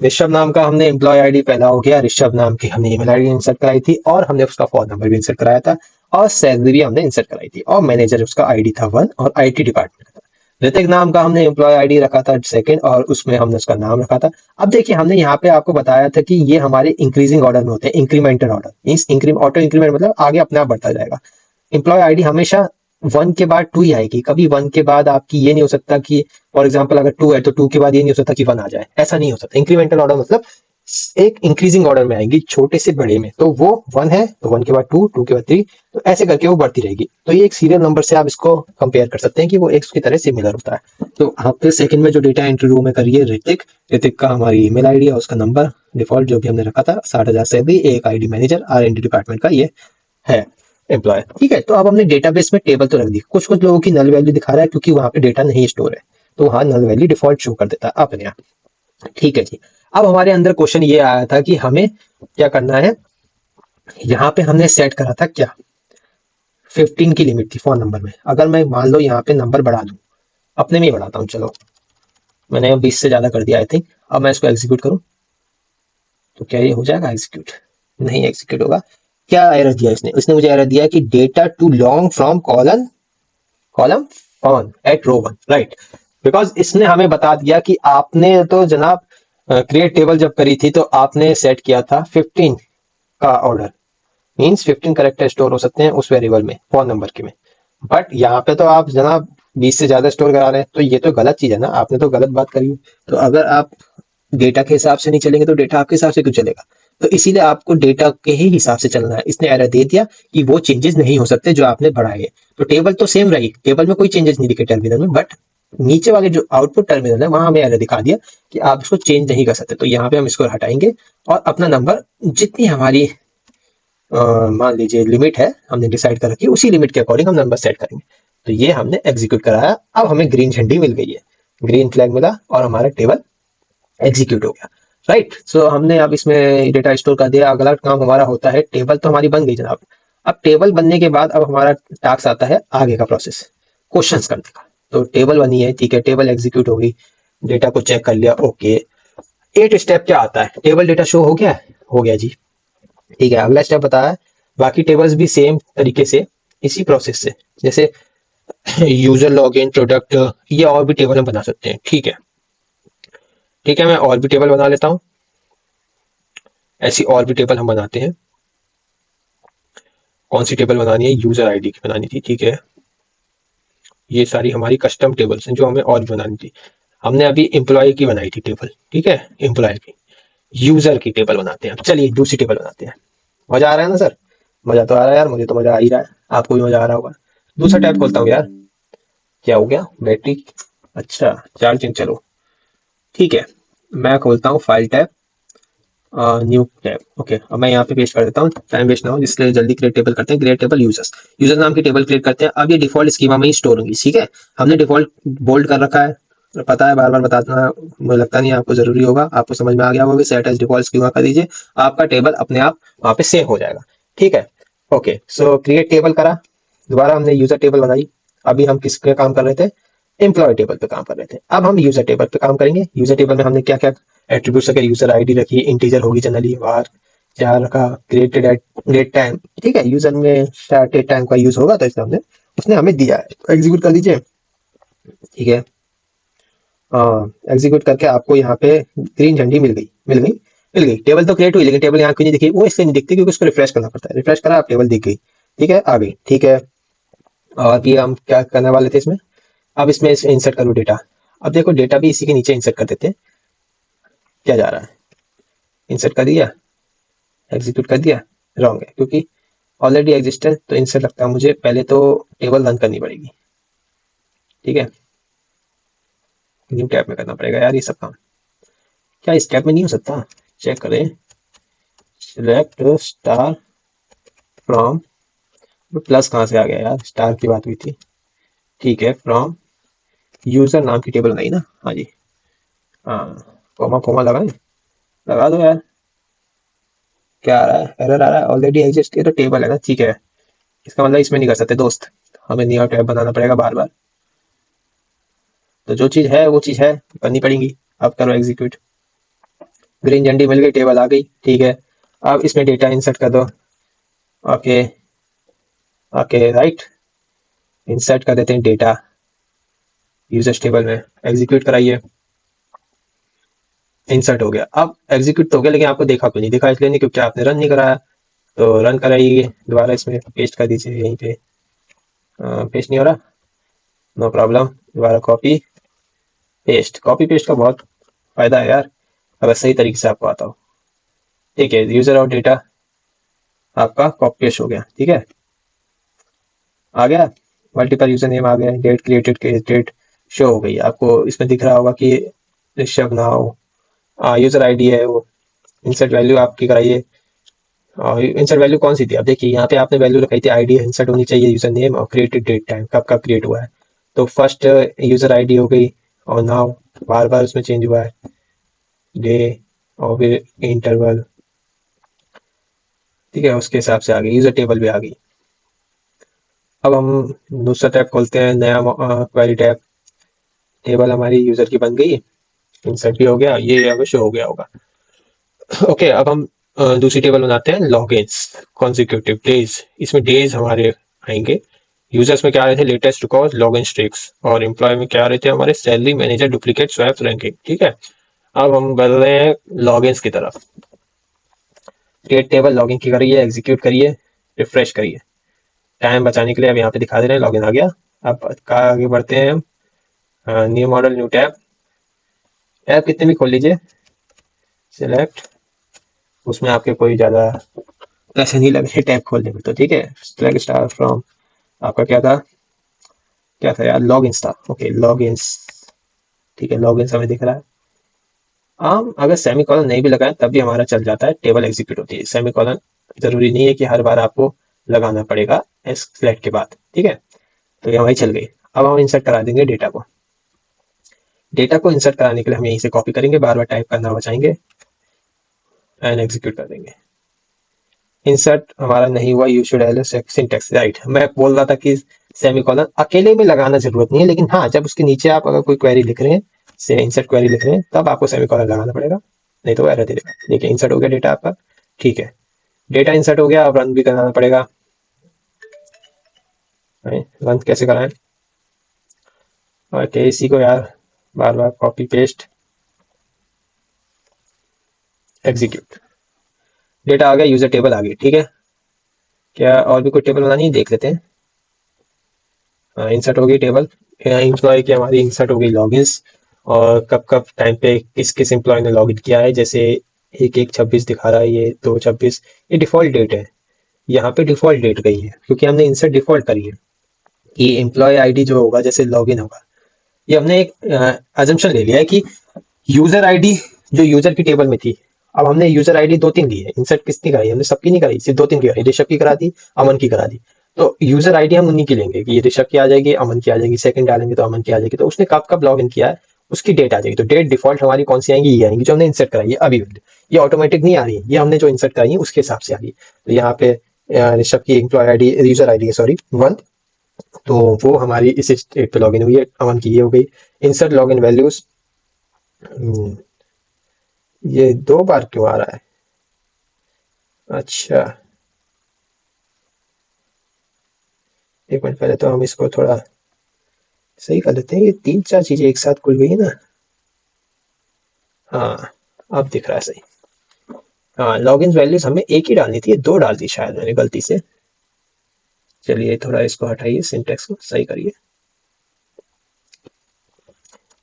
ऋषभ नाम का हमने एम्प्लॉय आईडी पहला हो गया, ऋषभ नाम की हमने ईमेल आईडी इंसर्ट कराई थी और हमने उसका फोन नंबर भी इंसर्ट कराया था, और सैलरी भी हमने इंसर्ट कराई थी, और मैनेजर उसका आईडी था 1 और आईटी डिपार्टमेंट का था। ऋतिक नाम का हमने एम्प्लॉय आईडी रखा था सेकंड, और उसमें हमने उसका नाम रखा था। अब देखिए हमने यहाँ पे आपको बताया था कि ये हमारे इंक्रीजिंग ऑर्डर में होते हैं, incremental order means auto increment मतलब आगे अपने आप बढ़ता जाएगा। एम्प्लॉय आईडी हमेशा 1 के बाद 2 ही आएगी, कभी 1 के बाद आपकी ये नहीं हो सकता कि फॉर एग्जाम्पल अगर 2 है तो 2 के बाद ये नहीं हो सकता कि 1 आ जाए, ऐसा नहीं हो सकता। इंक्रीमेंटल ऑर्डर मतलब एक इंक्रीजिंग ऑर्डर में आएंगी, छोटे से बड़े में, तो वो 1 है तो 1 के बाद 2, 2 के बाद 3, तो ऐसे करके वो बढ़ती रहेगी। तो ये एक सीरियल नंबर से आप इसको कंपेयर कर सकते हैं कि वो एक की तरह सिमिलर होता है। तो आप सेकंड में जो डेटा एंट्री रो में करिए ऋतिक, ऋतिक का हमारी ईमेल आईडी और उसका नंबर डिफॉल्ट जो भी हमने रखा था 60,000 से भी, एक आईडी मैनेजर R&D डिपार्टमेंट का ये है एम्प्लॉय, ठीक है। तो अब हमने डेटाबेस में टेबल तो रख दी, कुछ कुछ लोगों की नल वैल्यू दिखा रहा है क्योंकि वहां पे डेटा नहीं स्टोर है, तो वहां नल वैल्यू डिफॉल्ट शो कर देता है अपने आप, ठीक है जी। अब हमारे अंदर क्वेश्चन ये आया था कि हमें क्या करना है, यहाँ पे हमने सेट करा था क्या, 15 की लिमिट थी फोन नंबर में। अगर मैं मान लो यहाँ पे नंबर बढ़ा दूं, अपने में ही बढ़ाता हूँ, चलो मैंने 20 से ज्यादा कर दिया आई थिंक। अब मैं इसको एग्जीक्यूट करूं, तो क्या ये हो जाएगा एग्जीक्यूट? नहीं एग्जीक्यूट होगा। क्या एरर दिया इसने? इसने मुझे एरर दिया कि data too long from column column on at row one, right. Because इसने हमें बता दिया कि आपने तो जनाब क्रिएट टेबल जब करी थी तो आपने सेट किया था 15 का ऑर्डर, मीन्स 15 करेक्टर स्टोर हो सकते हैं उस वेरिएबल में, फोन नंबर के में। बट यहाँ पे तो आप जनाब 20 से ज्यादा स्टोर करा रहे हैं, तो ये तो गलत चीज है ना, आपने तो गलत बात करी है। तो अगर आप डेटा के हिसाब से नहीं चलेंगे तो डेटा आपके हिसाब से क्यों चलेगा? तो इसीलिए आपको डेटा के ही हिसाब से चलना है। इसने एरर दे दिया कि वो चेंजेस नहीं हो सकते जो आपने बढ़ाए हैं। तो टेबल तो सेम रही, टेबल में कोई चेंजेस नहीं दिखे टर्मिनल में, बट नीचे वाले जो आउटपुट टर्मिनल है वहां हमें एरर दिखा दिया कि आप इसको चेंज नहीं कर सकते। तो यहाँ पे हम इसको हटाएंगे और अपना नंबर जितनी हमारी मान लीजिए लिमिट है हमने डिसाइड कर रखी है, उसी लिमिट के अकॉर्डिंग हम नंबर सेट करेंगे। तो ये हमने एग्जीक्यूट कराया। अब हमें ग्रीन झंडी मिल गई है, ग्रीन फ्लैग मिला और हमारा टेबल एग्जीक्यूट हो गया, राइट। सो हमने अब इसमें डेटा स्टोर कर दिया। अगला काम हमारा होता है, टेबल तो हमारी बन गई जनाब। अब टेबल बनने के बाद अब हमारा टास्क आता है आगे का प्रोसेस, क्वेश्चंस करने का। तो टेबल बनी है, ठीक है, टेबल एग्जीक्यूट हो गई, डेटा को चेक कर लिया, ओके। 8 स्टेप क्या आता है? टेबल डेटा शो हो गया, हो गया जी, ठीक है। अगला स्टेप बताया है, बाकी टेबल्स भी सेम तरीके से इसी प्रोसेस से, जैसे यूजर लॉगिन, प्रोडक्ट, ये और भी टेबल हम बना सकते हैं, ठीक है। ठीक है, मैं और भी टेबल बना लेता हूँ। ऐसी और भी टेबल हम बनाते हैं। कौन सी टेबल बनानी है? यूजर आईडी की बनानी थी, ठीक है। ये सारी हमारी कस्टम टेबल्स हैं जो हमें और भी बनानी थी। हमने अभी एम्प्लॉय की बनाई थी टेबल, ठीक है, एम्प्लॉय की। यूजर की टेबल बनाते हैं। चलिए दूसरी टेबल बनाते हैं। मजा आ रहा है ना सर? मजा तो आ रहा है यार, मुझे तो मजा आ ही रहा है, आपको भी मजा आ रहा होगा। दूसरा टैब खोलता हूँ यार। क्या हो गया? बैटरी, अच्छा चार्जिंग, चलो ठीक है। मैं खोलता हूँ file tab, new tab, okay. अब मैं यहाँ पे पेस्ट कर देता हूँ, टाइम वेस्ट ना हो, इसलिए जल्दी क्रिएट टेबल करते हैं। क्रिएट टेबल यूजर्स, यूजर नाम की टेबल क्रिएट करते हैं। अब ये डिफॉल्ट स्कीमा में ही स्टोर होगी, ठीक है। हमने डिफॉल्ट बोल्ड कर रखा है, तो पता है, बार बार बताना मुझे लगता नहीं आपको जरूरी होगा, आपको समझ में आ गया होगा। सेट एज डिफॉल्ट स्कीमा कर दीजिए, आपका टेबल अपने आप वहाँ पे सेव हो जाएगा, ठीक है। ओके, सो क्रिएट टेबल करा, दोबारा हमने यूजर टेबल बनाई। अभी हम किस पे काम कर रहे थे? एम्प्लॉय टेबल पे काम कर रहे थे। अब हम यूजर टेबल पे काम करेंगे। यूजर टेबल में हमने क्या क्या एट्रीब्यूट्स रखे? यूजर आईडी रखी, इंटीजर होगी जनरली, बार चार रखा, क्रिएटेड एट डेट टाइम, ठीक है। यूजर में स्टार्टेड टाइम का यूज होगा तो इसलिए हमने उसने हमें दिया है, तो एग्जीक्यूट कर लीजिए, ठीक है। एग्जीक्यूट करके आपको यहाँ पे ग्रीन झंडी मिल गई, मिल गई, मिल गई। टेबल तो क्रिएट हुई, लेकिन टेबल यहाँ क्यों नहीं दिखी? वो इसलिए नहीं दिखती क्योंकि उसको रिफ्रेश करना पड़ता है। रिफ्रेश करा, आप टेबल दिख गई, ठीक है, आ गई, ठीक है। और ये हम क्या करने वाले थे इसमें? अब इसमें इंसर्ट करो डेटा। अब देखो डेटा भी इसी के नीचे इंसर्ट कर देते हैं। क्या जा रहा है? इंसर्ट कर दिया, एग्जीक्यूट कर दिया, रॉन्ग है क्योंकि ऑलरेडी एग्जिस्टेंट। तो इंसर्ट लगता है मुझे पहले तो टेबल रन करनी पड़ेगी, ठीक है। न्यू टैब में करना पड़ेगा यार ये सब काम। क्या इस टैब में नहीं हो सकता? चेक करें, सिलेक्ट स्टार फ्रॉम, प्लस कहाँ से आ गया यार? स्टार की बात हुई थी, ठीक है। फ्रॉम यूजर नाम की टेबल बनाई ना, हाँ जी, हाँ। कोमा कोमा लगाए, लगा दो यार। क्या आ रहा है? एरर आ रहा है, ऑलरेडी एग्जिस्ट, ये तो टेबल है ना, ठीक है। इसका मतलब इसमें नहीं कर सकते दोस्त, हमें नया टैब बनाना पड़ेगा बार बार। तो जो चीज है वो चीज है, करनी पड़ेगी। अब करो एग्जीक्यूट, ग्रीन झंडी मिल गई, टेबल आ गई, ठीक है। अब इसमें डेटा इंसर्ट कर दो, ओके, ओके, राइट। इंसर्ट कर देते हैं डेटा यूजर्स टेबल में, एग्जीक्यूट कराइए, इंसर्ट हो गया। अब एग्जीक्यूट तो हो गया, लेकिन आपको देखा क्यों नहीं? दिखा इसलिए नहीं क्योंकि आपने रन नहीं कराया। तो रन कराइए, दोबारा इसमें पेस्ट कर दीजिए यहीं पे। पेस्ट नहीं हो रहा, नो प्रॉब्लम, दोबारा कॉपी पेस्ट। कॉपी पेस्ट का बहुत फायदा है यार, अगर सही तरीके से आपको आता हो, ठीक है। यूजर और डेटा आपका कॉपी पेस्ट हो गया, ठीक है। आ गया, मल्टीपल यूजर नेम आ गया, डेट क्रिएटेड के डेट शो हो गई आपको। इसमें दिख रहा होगा कि ऋषभ नाउ, यूजर आईडी है वो। इंसर्ट वैल्यू आपकी कराइए, इंसर्ट वैल्यू कौन सी थी? अब देखिए यहाँ पे आपने वैल्यू रखाई थी, आईडी इंसर्ट होनी चाहिए, यूजर नेम और क्रिएटेड डेट टाइम, कब कब क्रिएट हुआ है। तो फर्स्ट यूजर आईडी हो गई, और नाउ बार बार उसमें चेंज हुआ है, डे और फिर इंटरवल, ठीक है। उसके हिसाब से आ गई, यूजर टेबल भी आ गई। अब हम दूसरा टैब खोलते हैं, नया क्वेरी टैब। टेबल हमारी यूजर की बन गई, इंसर्ट भी हो गया, ये अब शो हो गया होगा। ओके, अब हम दूसरी टेबल बनाते हैं, लॉगिन्स कॉन्जिक्यूटिव डेज। इसमें डेज हमारे आएंगे। यूजर्स में क्या आ रहे थे, लेटेस्ट रिकॉर्ड, लॉगिन स्ट्रिक्स। और एम्प्लॉय में क्या आ रहे थे हमारे, salary, manager, duplicate, swap, ranking. ठीक है, अब हम बढ़ रहे हैं लॉगिन्स की तरफ। क्रिएट टेबल, लॉगिन की करिए, एग्जीक्यूट करिए, रिफ्रेश करिए। टाइम बचाने के लिए अब यहाँ पे दिखा दे रहे हैं लॉगिन आ गया। अब आगे बढ़ते हैं हम। New model, new tab. Tab कितने भी खोल लीजिए, सिलेक्ट। उसमें आपके कोई ज्यादा पैसे नहीं लग रहे टैब खोलने में, तो ठीक है। सिलेक्ट स्टार फ्रॉम, आपका क्या था यार, लॉग इंस था। ओके, लॉग इंस। ठीक है, लॉग इंस हमें दिख रहा है। हम अगर सेमी कॉलन नहीं भी लगाएं तब भी हमारा चल जाता है, टेबल एग्जीक्यूट होती है। सेमी कॉलन जरूरी नहीं है कि हर बार आपको लगाना पड़ेगा सिलेक्ट के बाद। ठीक है, तो ये हमारी चल गई। अब हम इंसर्ट करा देंगे डेटा को। डेटा को इंसर्ट कराने के लिए हम यहीं से कॉपी करेंगे, बार बार टाइप करना बचाएंगे एंड एग्जीक्यूट कर देंगे। इंसर्ट हमारा नहीं हुआ, you should have syntax right. मैं बोल रहा था कि सेमीकोलन अकेले में लगाना जरूरत नहीं है, लेकिन हाँ, जब उसके नीचे आप अगर कोई क्वेरी लिख रहे हैं, से इंसर्ट क्वेरी लिख रहे हैं, तब आपको सेमीकोलन लगाना पड़ेगा, नहीं तो एरर दे देगा। देखिए, इंसर्ट हो गया डेटा आपका। ठीक है, डेटा इंसर्ट हो गया, अब रन भी कराना पड़ेगा। रन कैसे कराएं, और इसी को यार बार बार कॉपी पेस्ट एग्जीक्यूट। डेटा आ गया, यूजर टेबल आ गई। ठीक है, क्या और भी कोई टेबल बनानी है, देख लेते हैं। इंसर्ट हो गई टेबल, एम्प्लॉय की हमारी इंसर्ट हो गई लॉगिन्स, और कब कब टाइम पे किस किस एम्प्लॉय ने लॉगिन किया है। जैसे 1/1/26 दिखा रहा है, ये 2/26, ये डिफॉल्ट डेट है। यहाँ पे डिफॉल्ट डेट गई है क्योंकि हमने इंसर्ट डिफॉल्ट करी है। ये एम्प्लॉय आईडी जो होगा, जैसे लॉगिन होगा, ये हमने एक अजम्पशन ले लिया है कि यूजर आईडी जो यूजर की टेबल में थी, अब हमने यूजर आईडी 2-3 दी है। इंसर्ट किसकी कराई, हमने सबकी नहीं कराई, सिर्फ 2-3 की कराई। ऋषभ की करा दी, अमन की करा दी। तो यूजर आईडी हम उन्हीं की लेंगे कि ये ऋषभ की आ जाएगी, अमन की आ जाएगी। सेकंड डालेंगे तो अमन की आ जाएगी। तो उसने कब कब लॉग इन किया है उसकी डेट आ जाएगी। तो डेट डिफॉल्ट हमारी कौन सी आएंगी, ये आएंगी जो हमने इंसर्ट कराई है अभी। ये ऑटोमेटिक नहीं आ रही है, ये हमने जो इंसर्ट कराई है उसके हिसाब से आ रही है। तो यहाँ पे ऋषभ की employ ID, user ID sorry 1, तो वो हमारी इस स्टेट पे लॉगिन हुई है। अमन की ये हो गई। इंसर्ट लॉगिन वैल्यूज, ये 2 बार क्यों आ रहा है, अच्छा एक मिनट, पहले तो हम इसको थोड़ा सही कर लेते हैं। ये 3-4 चीजें एक साथ खुल गई है ना। हाँ, अब दिख रहा है सही। हाँ, लॉगिन वैल्यूज हमें एक ही डालनी थी, 2 डाल दी शायद मैंने गलती से। चलिए थोड़ा इसको हटाइए, सिंटेक्स को सही करिए।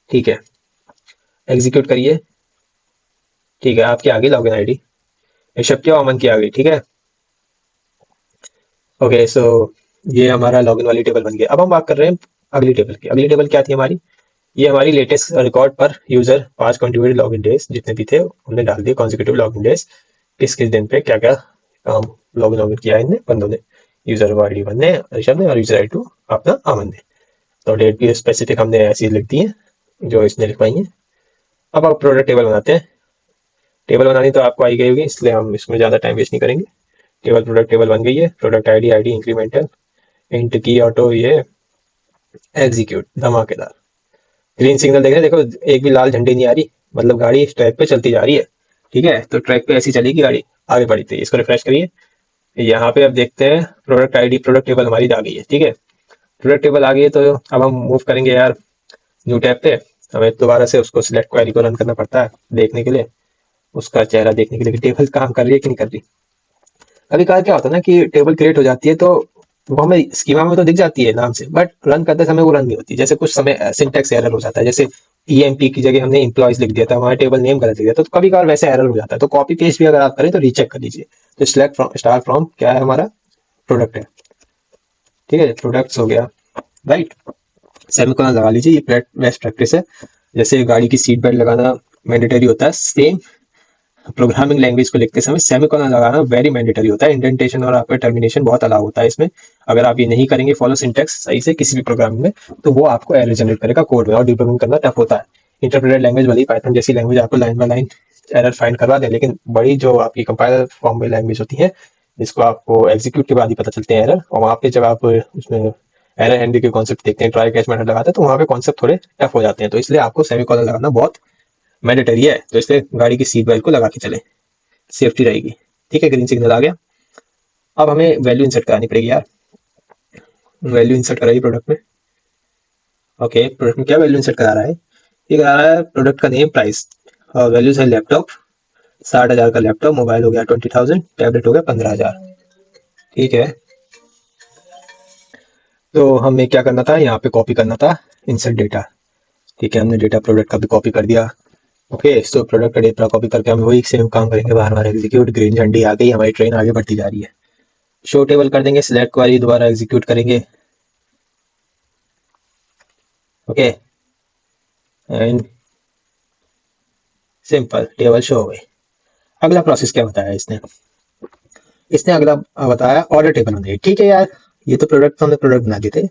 ठीक है, एग्जीक्यूट करिए। ठीक है, आपकी आ गई लॉगिन आईडी, ऋषभ की और अमन की आ गई। ठीक है, ओके सो ये हमारा लॉगिन वाली टेबल बन गई। अब हम बात कर रहे हैं अगली टेबल की। अगली टेबल क्या थी हमारी, ये हमारी लेटेस्ट रिकॉर्ड पर यूजर 5 कंट्रीब्यूटेड लॉगिन डेज जितने भी थे हमने डाल दिए, कॉन्जिक्यूटिव लॉगिन डेज, किस किस दिन पे क्या क्या काम लॉगिन किया है इनने, बंदों ने। यूजर आई डी 1 ने, ऋषभ ने, और यूजर आई 2 अपना अमन ने। तो डेट भी स्पेसिफिक हमने ऐसी लिख दी है जो इसने लिखवाई है। अब आप प्रोडक्ट टेबल बनाते हैं। टेबल बनानी तो आपको आई गई होगी, इसलिए हम इसमें ज्यादा टाइम वेस्ट नहीं करेंगे। टेबल, प्रोडक्ट टेबल बन गई है। प्रोडक्ट आईडी इंक्रीमेंटल, इंट की ऑटो, ये एग्जीक्यूट, धमाकेदार। ग्रीन सिग्नल देख रहे हैं, देखो एक भी लाल झंडी नहीं आ रही, मतलब गाड़ी इस ट्रैक पे चलती जा रही है। ठीक है, तो ट्रैक पे ऐसी चलेगी गाड़ी, आगे बढ़ी थी। इसको रिफ्रेश करिए। यहाँ पे अब देखते हैं प्रोडक्ट आईडी, प्रोडक्ट टेबल हमारी आ गई है। ठीक है, प्रोडक्ट टेबल आ गई है, तो अब हम मूव करेंगे यार न्यू टैब पे। हमें दोबारा से उसको सिलेक्ट क्वेरी को रन करना पड़ता है देखने के लिए, उसका चेहरा देखने के लिए कि टेबल काम कर रही है कि नहीं कर रही। कभी कभार क्या होता है ना कि टेबल क्रिएट हो जाती है, तो वो हमें स्कीमा में तो दिख जाती है नाम से, बट रन करते समय वो रन नहीं होती। जैसे कुछ समय सिंटेक्स एरर हो जाता है, जैसे ईएमपी की जगह हमने एम्प्लॉयज लिख दिया था, हमारा टेबल नेम गलत लिख दिया था, तो कभी कभार वैसे एरर हो जाता है। तो कॉपी पेस्ट भी अगर आप करें तो रीचेक कर लीजिए। तो सिलेक्ट फ्रॉम, स्टार फ्रॉम क्या है हमारा, प्रोडक्ट है। ठीक है, प्रोडक्ट्स हो गया, राइट। सेमीकोलन लगा लीजिए, ये बेस्ट प्रैक्टिस है। जैसे गाड़ी की सीट बेल्ट लगाना मैंडेटरी होता है, सेम प्रोग्रामिंग लैंग्वेज को लिखते समय सेमीकोलन लगाना वेरी मैंडेटरी होता है। इंडेंटेशन और आपका टर्मिनेशन बहुत अलाउ होता है इसमें। अगर आप ये नहीं करेंगे फॉलो सिंटेक्स सही से किसी भी प्रोग्रामिंग में, तो वो आपको एरर जनरेट करेगा कोड में, और डिबगिंग करना टफ होता है। इंटरप्रेटेड लैंग्वेज वाली पाइथन जैसी लैंग्वेज आपको line by line error find करवा दे, लेकिन बड़ी जो आपकी कंपाइलर फॉर्म में लैंग्वेज होती है, जिसको आपको एग्जीक्यूट के बाद ही पता चलते हैं एरर, और वहाँ पे जब आप उसमें एरर हैंडलिंग के कॉन्सेप्ट देखते हैं, ट्राई कैच मेथड लगाते हैं, तो वहाँ पे कॉन्सेप्ट थोड़े टफ हो जाते हैं। तो इसलिए आपको सेमीकोलन लगाना बहुत मैंडेटरी है। तो इसलिए गाड़ी की सीट बेल्ट को लगा के चले। सेफ्टी रहेगी। ठीक है, ग्रीन सिग्नल आ गया। अब हमें वैल्यू इंसर्ट करानी पड़ेगी यार। वैल्यू इंसर्ट कराइए प्रोडक्ट में। ओके, प्रोडक्ट में क्या वैल्यू इंसर्ट करा रहा है? ये करा रहा है प्रोडक्ट का नेम, प्राइस, और वैल्यूज है लैपटॉप 60,000 का लैपटॉप, मोबाइल हो गया 20,000, टैबलेट हो गया 15,000। ठीक है, तो हमें क्या करना था, यहाँ पे कॉपी करना था इंसर्ट डेटा। ठीक है, हमने डेटा प्रोडक्ट का भी कॉपी कर दिया। ओके, सो प्रोडक्ट का डेटा कॉपी करके हम वही सेम काम करेंगे, बार बार एग्जीक्यूट, ग्रीन झंडी आ गई, हमारी ट्रेन आगे बढ़ती जा रही है। शो टेबल कर देंगे, सिलेक्ट क्वेरी दोबारा एग्जीक्यूट करेंगे। Okay, and simple table show हो गई। अगला प्रोसेस क्या बताया इसने? इसने अगला बताया ऑर्डर टेबल बनाइए। ठीक है यार, ये तो प्रोडक्ट हमने प्रोडक्ट बना दिए थे।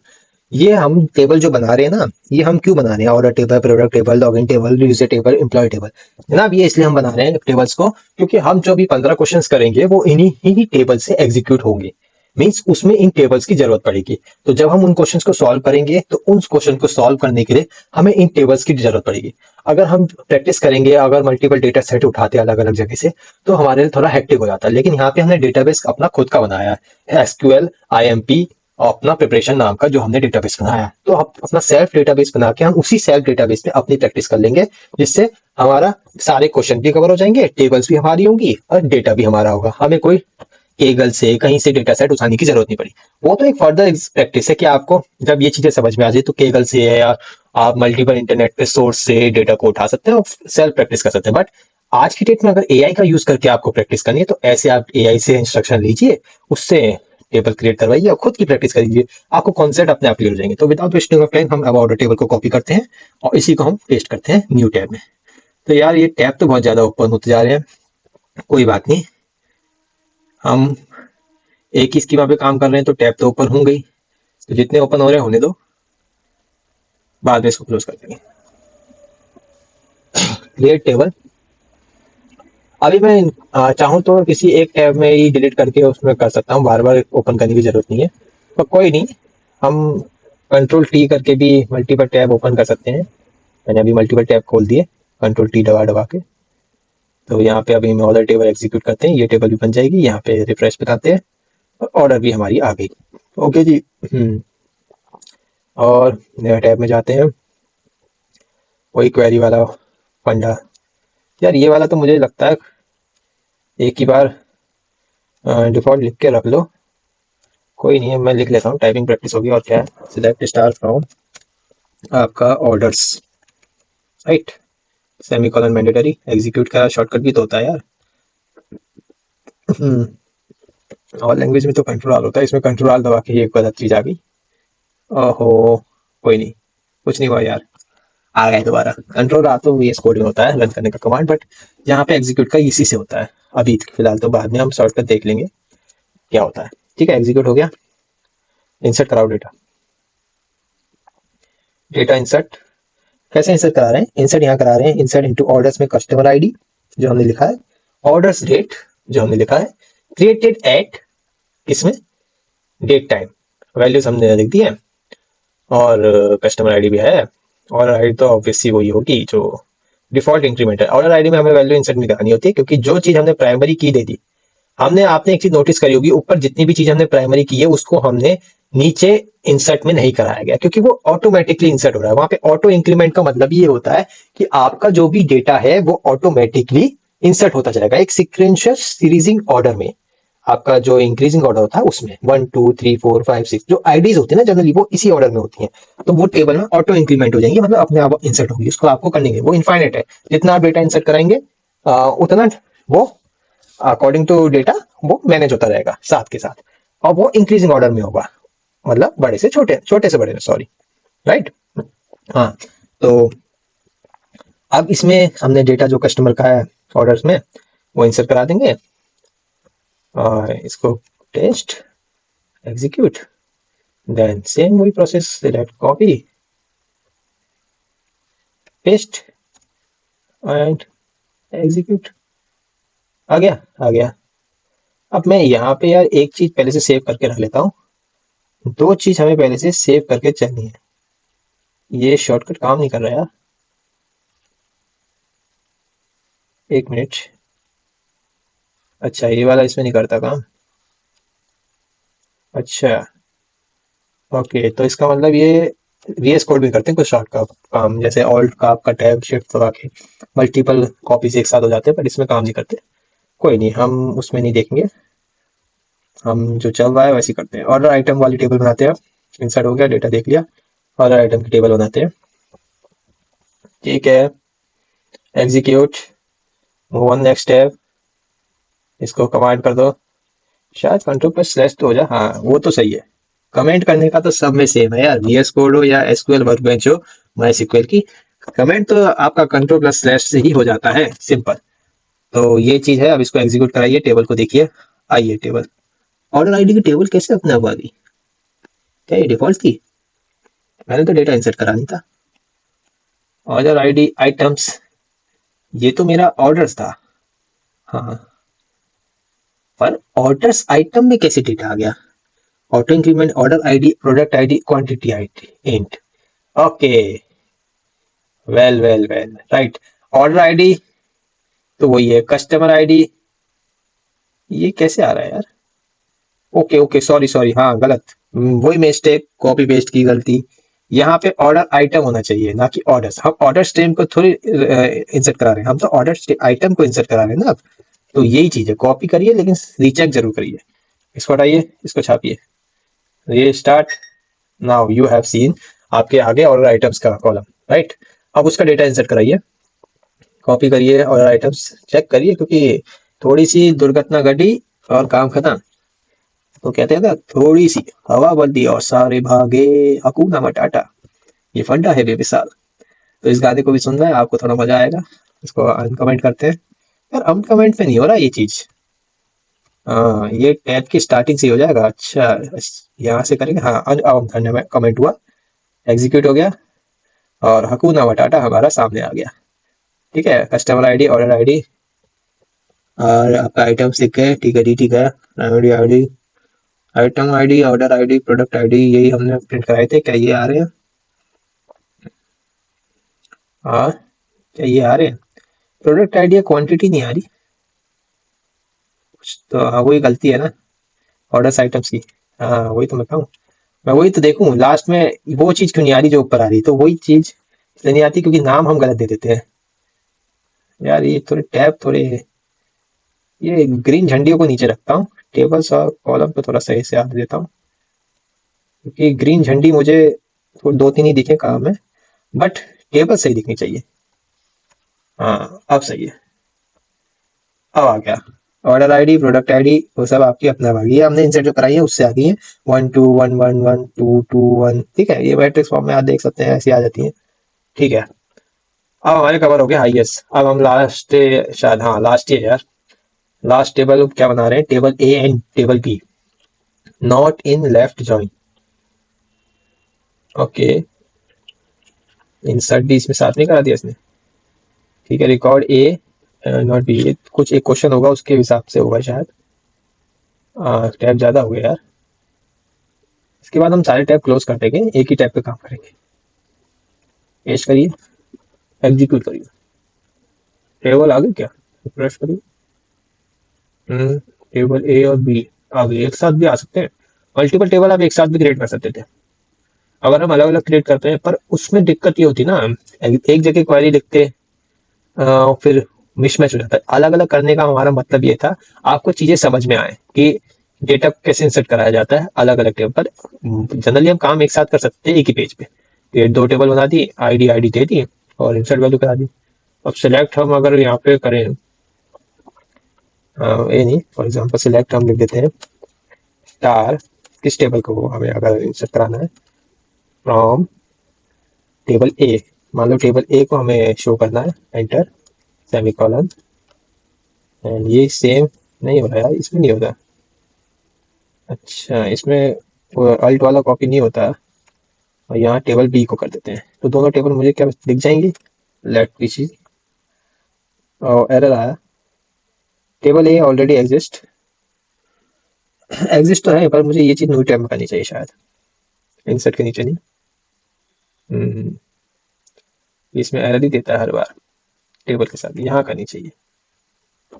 ये हम टेबल जो बना रहे हैं ना, ये हम क्यों बना रहे हैं? Order table, product table, login table, user table, employ table, जनाब ये इसलिए हम बना रहे हैं टेबल्स को, क्योंकि हम जो भी 15 क्वेश्चंस करेंगे वो इन्हीं ही टेबल से एग्जीक्यूट होंगे। मीन्स उसमें इन टेबल्स की जरूरत पड़ेगी। तो जब हम उन क्वेश्चंस को सॉल्व करेंगे तो उन क्वेश्चन को सॉल्व करने के लिए हमें इन टेबल्स की जरूरत पड़ेगी। अगर हम प्रैक्टिस करेंगे, अगर मल्टीपल डेटा सेट उठाते हैं अलग अलग जगह से, तो हमारे लिए थोड़ा हेक्टिक हो जाता है। लेकिन यहाँ पे हमने डेटाबेस अपना खुद का बनाया है, एसक्यूएल IMP अपना प्रिपरेशन नाम का जो हमने डेटाबेस बनाया है। तो हम अपना सेल्फ डेटाबेस बना के हम उसी सेल्फ डेटाबेस में अपनी प्रैक्टिस कर लेंगे, जिससे हमारा सारे क्वेश्चन भी कवर हो जाएंगे, टेबल्स भी हमारी होंगी और डेटा भी हमारा होगा। हमें कोई केगल से कहीं से डेटा सेट उठाने की जरूरत नहीं पड़ी। वो तो एक फर्दर प्रैक्टिस है कि आपको जब ये चीजें समझ में आ जाए तो केगल से है या आप मल्टीपल इंटरनेट पे सोर्स से डेटा को उठा सकते हैं और सेल्फ प्रैक्टिस कर सकते हैं। बट आज की डेट में अगर एआई का यूज करके आपको प्रैक्टिस करनी है तो ऐसे आप एआई से इंस्ट्रक्शन लीजिए, उससे टेबल क्रिएट करवाइए और खुद की प्रैक्टिस करिए, आपको कॉन्सेप्ट अपने आप क्लियर हो जाएंगे। तो विदाउट वेस्टिंग ऑफ टाइम हम अब ऑर्डर टेबल को कॉपी करते हैं और इसी को हम पेस्ट करते हैं न्यू टैब में। तो यार ये टैब तो बहुत ज्यादा ओपन होते जा रहे हैं, कोई बात नहीं, हम एक ही स्कीमा पे काम कर रहे हैं तो टैब तो ओपन हो गई, तो जितने ओपन हो रहे हैं होने दो, बाद में इसको क्लोज कर देंगे। क्रिएट टेबल, अभी मैं चाहूँ तो किसी एक टैब में ही डिलीट करके उसमें कर सकता हूँ, बार बार ओपन करने की जरूरत नहीं है। तो कोई नहीं, हम कंट्रोल T करके भी मल्टीपल टैब ओपन कर सकते हैं। मैंने अभी मल्टीपल टैब खोल दिए कंट्रोल T दबा दबा के। तो यहाँ पे अभी हम ऑर्डर टेबल एग्जीक्यूट करते हैं, ये टेबल भी बन जाएगी। यहाँ पे रिफ्रेश बताते हैं और ऑर्डर भी हमारी आ गई। ओके जी। और नया टैब में जाते हैं, वही क्वेरी वाला फंडा। यार ये वाला तो मुझे लगता है एक ही बार डिफॉल्ट लिख के रख लो, कोई नहीं है, मैं लिख लेता हूँ, टाइपिंग प्रैक्टिस होगी और क्या है। सिलेक्ट स्टार फ्रॉम आपका orders, right, semicolon mandatory, execute का शॉर्टकट भी तो होता है यार। और लैंग्वेज में तो कंट्रोल होता है, इसमें कंट्रोल दबा के एक गलत चीज आ गई। ओहो, कोई नहीं, कुछ नहीं हुआ यार, आ गया दोबारा। कंट्रोल आ तो VS कोड में होता है रन करने का कमांड, बट यहाँ पे एग्जीक्यूट का इसी से होता है अभी फिलहाल। तो बाद में हम शॉर्टकट देख लेंगे क्या होता है। ठीक है, एग्जीक्यूट हो गया। इंसर्ट कराओ डेटा, डेटा इंसर्ट कैसे इंसर्ट करा रहे हैं? इंसर्ट यहाँ करा रहे हैं, इंसर्ट इनटू ऑर्डर्स में कस्टमर आईडी जो हमने लिखा है, ऑर्डर्स डेट जो हमने लिखा है, क्रिएटेड एट किसमें, डेट टाइम, वैल्यूज हमने लिख दी है और कस्टमर आईडी भी है। ऑर्डर आईडी तो ऑब्वियसली वही होगी जो डिफॉल्ट इंक्रीमेंट है। ऑर्डर आईडी में हमें वैल्यू इंसर्ट नहीं करानी होती है, क्योंकि जो चीज हमने प्राइमरी की दे दी, हमने आपने एक चीज नोटिस करी होगी, ऊपर जितनी भी चीज हमने प्राइमरी की है उसको हमने नीचे इंसर्ट में नहीं कराया गया, क्योंकि वो ऑटोमेटिकली इंसर्ट हो रहा है। वहां पे ऑटो इंक्रीमेंट का मतलब ये होता है कि आपका जो भी डेटा है वो ऑटोमेटिकली इंसर्ट होता जाएगा एक सीक्वेंशियल सीरीजिंग ऑर्डर में। आपका जो इंक्रीजिंग ऑर्डर होता है उसमें 1 2 3 4 5 6 जो आईडीज होती है ना जनरली वो इसी ऑर्डर में होती हैं, तो वो टेबल में ऑटो इंक्रीमेंट हो जाएंगी, मतलब अपने आप इंसर्ट होगी। उसको आपको करनी है, वो इनफाइनाइट है, जितना आप डेटा इंसर्ट कराएंगे उतना वो अकॉर्डिंग टू डेटा वो मैनेज होता रहेगा साथ के साथ, और वो इंक्रीजिंग ऑर्डर में होगा, मतलब बड़े से छोटे, छोटे से बड़े में, सॉरी, राइट। हाँ, तो अब इसमें हमने डेटा जो कस्टमर का है ऑर्डर्स में वो इंसर्ट करा देंगे और इसको टेस्ट एग्जीक्यूट, देन सेम वही process, select copy paste and execute. आ गया, आ गया। अब मैं यहाँ पे यार एक चीज पहले से सेव करके रख लेता हूँ, दो चीज हमें पहले से सेव करके चलनी है। ये शॉर्टकट काम नहीं कर रहा यार, एक मिनट। अच्छा, ये वाला इसमें नहीं करता काम। अच्छा, ओके, तो इसका मतलब ये VS कोड भी करते हैं कुछ शॉर्ट का काम, जैसे ऑल्ट का आपका टैब शिफ्ट दबा के मल्टीपल कॉपीज एक साथ हो जाते हैं, पर इसमें काम नहीं करते। कोई नहीं, हम उसमें नहीं देखेंगे। हम जो चल रहा है वैसे ही करते हैं। ऑर्डर आइटम वाली टेबल बनाते हैं। इंसर्ट हो गया, डेटा देख लिया। ऑर्डर आइटम की टेबल बनाते हैं। ठीक है, execute, move on next tab, इसको कमांड कर दो। शायद कंट्रोल प्लस स्लैश तो हो जाए, हाँ वो तो सही है। कमेंट करने का तो सब में सेम है यार, VS कोड हो या SQL वर्कबेंच हो, माई SQL की कमेंट तो आपका कंट्रोल प्लस स्लैश से ही हो जाता है, सिंपल। तो ये चीज है, अब इसको एग्जीक्यूट कराइए, टेबल को देखिए। आइए टेबल, ऑर्डर आईडी की टेबल कैसे अपने आप आ गई? क्या ये डिफॉल्ट थी? मैंने तो डेटा इंसर्ट करा नहीं था। ऑर्डर आईडी आइटम्स, ये तो मेरा ऑर्डर्स था। हाँ, पर ऑर्डर्स आइटम में कैसे डेटा आ गया? Auto increment order ID product ID quantity ID int. Okay, well well well, right. Order ID तो वही है, कस्टमर आईडी ये कैसे आ रहा है यार? ओके ओके, सॉरी सॉरी, हाँ गलत। वही मिस्टेक, कॉपी पेस्ट की गलती। यहाँ पे ऑर्डर आइटम होना चाहिए ना कि ऑर्डर्स। हम ऑर्डर स्ट्रीम को थोड़ी इंसर्ट करा रहे हैं, हम तो ऑर्डर आइटम को इंसर्ट करा रहे हैं ना अब। तो यही चीज है, कॉपी करिए लेकिन रीचेक जरूर करिए। इसको हटाइए, इसको छापिए, ये start. Now you have seen आपके आगे ऑर्डर आइटम्स का कॉलम, राइट। अब उसका डेटा इंसर्ट कराइए, कॉपी करिए ऑर्डर आइटम्स, चेक करिए, क्योंकि थोड़ी सी दुर्घटना घटी और काम खत्म। तो कहते हैं ना, थोड़ी सी हवा बदली और सारे भागे, हकूना मटाटा। ये फंडा है बेमिसाल। तो इस गाने को भी सुनना है आपको, थोड़ा मजा आएगा। इसको अनकमेंट करते हैं। यार अनकमेंट में नहीं हो रहा ये चीज। हाँ, ये टैब की स्टार्टिंग से ही हो जाएगा। अच्छा, यहाँ से करेंगे, हाँ अब कमेंट हुआ, एग्जीक्यूट हो गया, और हकूना मटाटा हमारा सामने आ गया। ठीक है, कस्टमर आईडी, ऑर्डर आईडी और आपका आइटम सीख गए। ठीक है जी, ठीक है। Primary ID, item ID, order ID, product ID, यही हमने प्रिंट कराए थे। क्या ये आ रहे हैं? हाँ, क्या ये आ रहे हैं? प्रोडक्ट आईडी या क्वांटिटी नहीं आ रही कुछ तो। हाँ, वही गलती है ना, ऑर्डर्स आइटम्स की। हाँ वही तो मैं कहूँ, मैं वही तो देखूँ लास्ट में। वो चीज क्यों नहीं आ रही जो ऊपर आ रही? तो वही चीज इसलिए नहीं आती क्योंकि नाम हम गलत दे देते हैं। यार ये थोड़े टैब थोड़े, ये ग्रीन झंडियों को नीचे रखता हूँ, टेबल्स और कॉलम पे थोड़ा सही से याद देता हूँ, क्योंकि ग्रीन झंडी मुझे दो तीन ही दिखे काम है, बट टेबल सही दिखनी चाहिए। हाँ अब सही है, अब आ गया। ऑर्डर आईडी, प्रोडक्ट आईडी, वो सब आपकी अपना भाग, ये हमने इंसर्ट जो कराई है उससे आ गई है। 1 2 1 1 1 2 2 1, ठीक है, ये मैट्रिक्स फॉर्म में आप देख सकते हैं, ऐसी आ जाती है। ठीक है, अब हमारे कवर हो गया हाईएस्ट। अब हम लास्ट, शायद हाँ लास्ट ही है यार। लास्ट टेबल क्या बना रहे हैं? Table A and table B, not in left join. Okay, insert भी इसमें साथ नहीं करा दिया इसने। ठीक है, रिकॉर्ड ए नॉट बी, कुछ एक क्वेश्चन होगा उसके हिसाब से होगा शायद। टैब ज्यादा हो गया यार। इसके बाद हम सारे टैब क्लोज कर देंगे, एक ही टैब पे काम करेंगे। पेश करिए, एग्जीक्यूट करिए। टेबल आ गई क्या? रिफ्रेश करिए। टेबल ए और बी आ गई, एक साथ भी आ सकते हैं। मल्टीपल टेबल आप एक साथ भी क्रिएट कर सकते थे अगर हम अलग अलग क्रिएट करते हैं, पर उसमें दिक्कत ये होती ना, एक जगह क्वेरी लिखते फिर मिसमैच हो जाता है। अलग अलग करने का हमारा मतलब ये था, आपको चीजें समझ में आए कि डेटा कैसे इंसर्ट कराया जाता है अलग अलग टेबल पर। जनरली हम काम एक साथ कर सकते हैं एक ही पेज पे। फिर दो टेबल बना दी, आईडी आईडी दे दी और इंसर्ट वैल्यू करा दी। अब सिलेक्ट हम अगर यहाँ पे करें, ये नहीं, फॉर एग्जांपल सिलेक्ट हम लिख देते हैं स्टार, किस टेबल को हमें अगर इंसर्ट कराना है, फ्रॉम टेबल ए। मान लो टेबल ए को हमें शो करना है, एंटर, सेमीकोलन। एंड ये सेम नहीं हो रहा है, इसमें नहीं होता। अच्छा, इसमें अल्ट वाला कॉपी नहीं होता, और यहाँ टेबल बी को कर देते हैं, तो दोनों टेबल मुझे क्या दिख जाएंगे? लेट पीछे, और एरर आया, टेबल ए ऑलरेडी एग्जिस्ट। एग्जिस्ट तो है, पर मुझे ये चीज न्यू टैब में करनी चाहिए शायद, इंसर्ट के नीचे नहीं। हम्म, इसमें एरर ही देता है हर बार, टेबल के साथ यहाँ करनी चाहिए।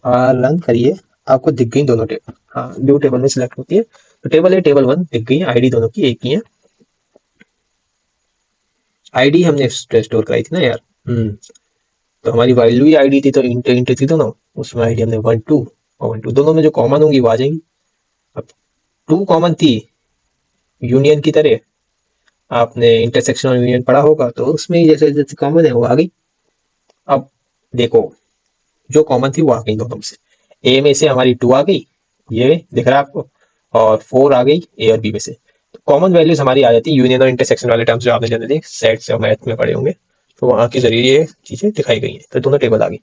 रन करिए, आपको दिख गई दोनों टेबल, हाँ न्यू टेबल में सिलेक्ट होती है, तो टेबल ए टेबल 1 दिख गई, आईडी दोनों की एक ही है। आईडी हमने स्टोर कराई थी ना यार, तो हमारी वैल्यू ही आईडी थी, तो इंट इंट थी दोनों, उसमें आईडी हमने 1 2 और 1 2 दोनों में जो कॉमन होंगी वो आ जाएंगी। अब 2 कॉमन थी यूनियन की तरह, आपने इंटरसेक्शनल यूनियन पढ़ा होगा, तो उसमें जैसे जैसे कॉमन है वो आ गई। अब देखो जो कॉमन थी वो आ गई दोनों में से, ए में से हमारी 2 आ गई, ये दिख रहा है आपको, और 4 आ गई ए और बी में से। तो कॉमन वैल्यूज हमारी आ जाती है यूनियन और इंटरसेक्शन वाले टर्म्स जो आपने जनरली सेट्स या मैथ में पढ़े होंगे, तो वहां के जरिए ये चीजें दिखाई गई हैं, तो दोनों टेबल आ गई।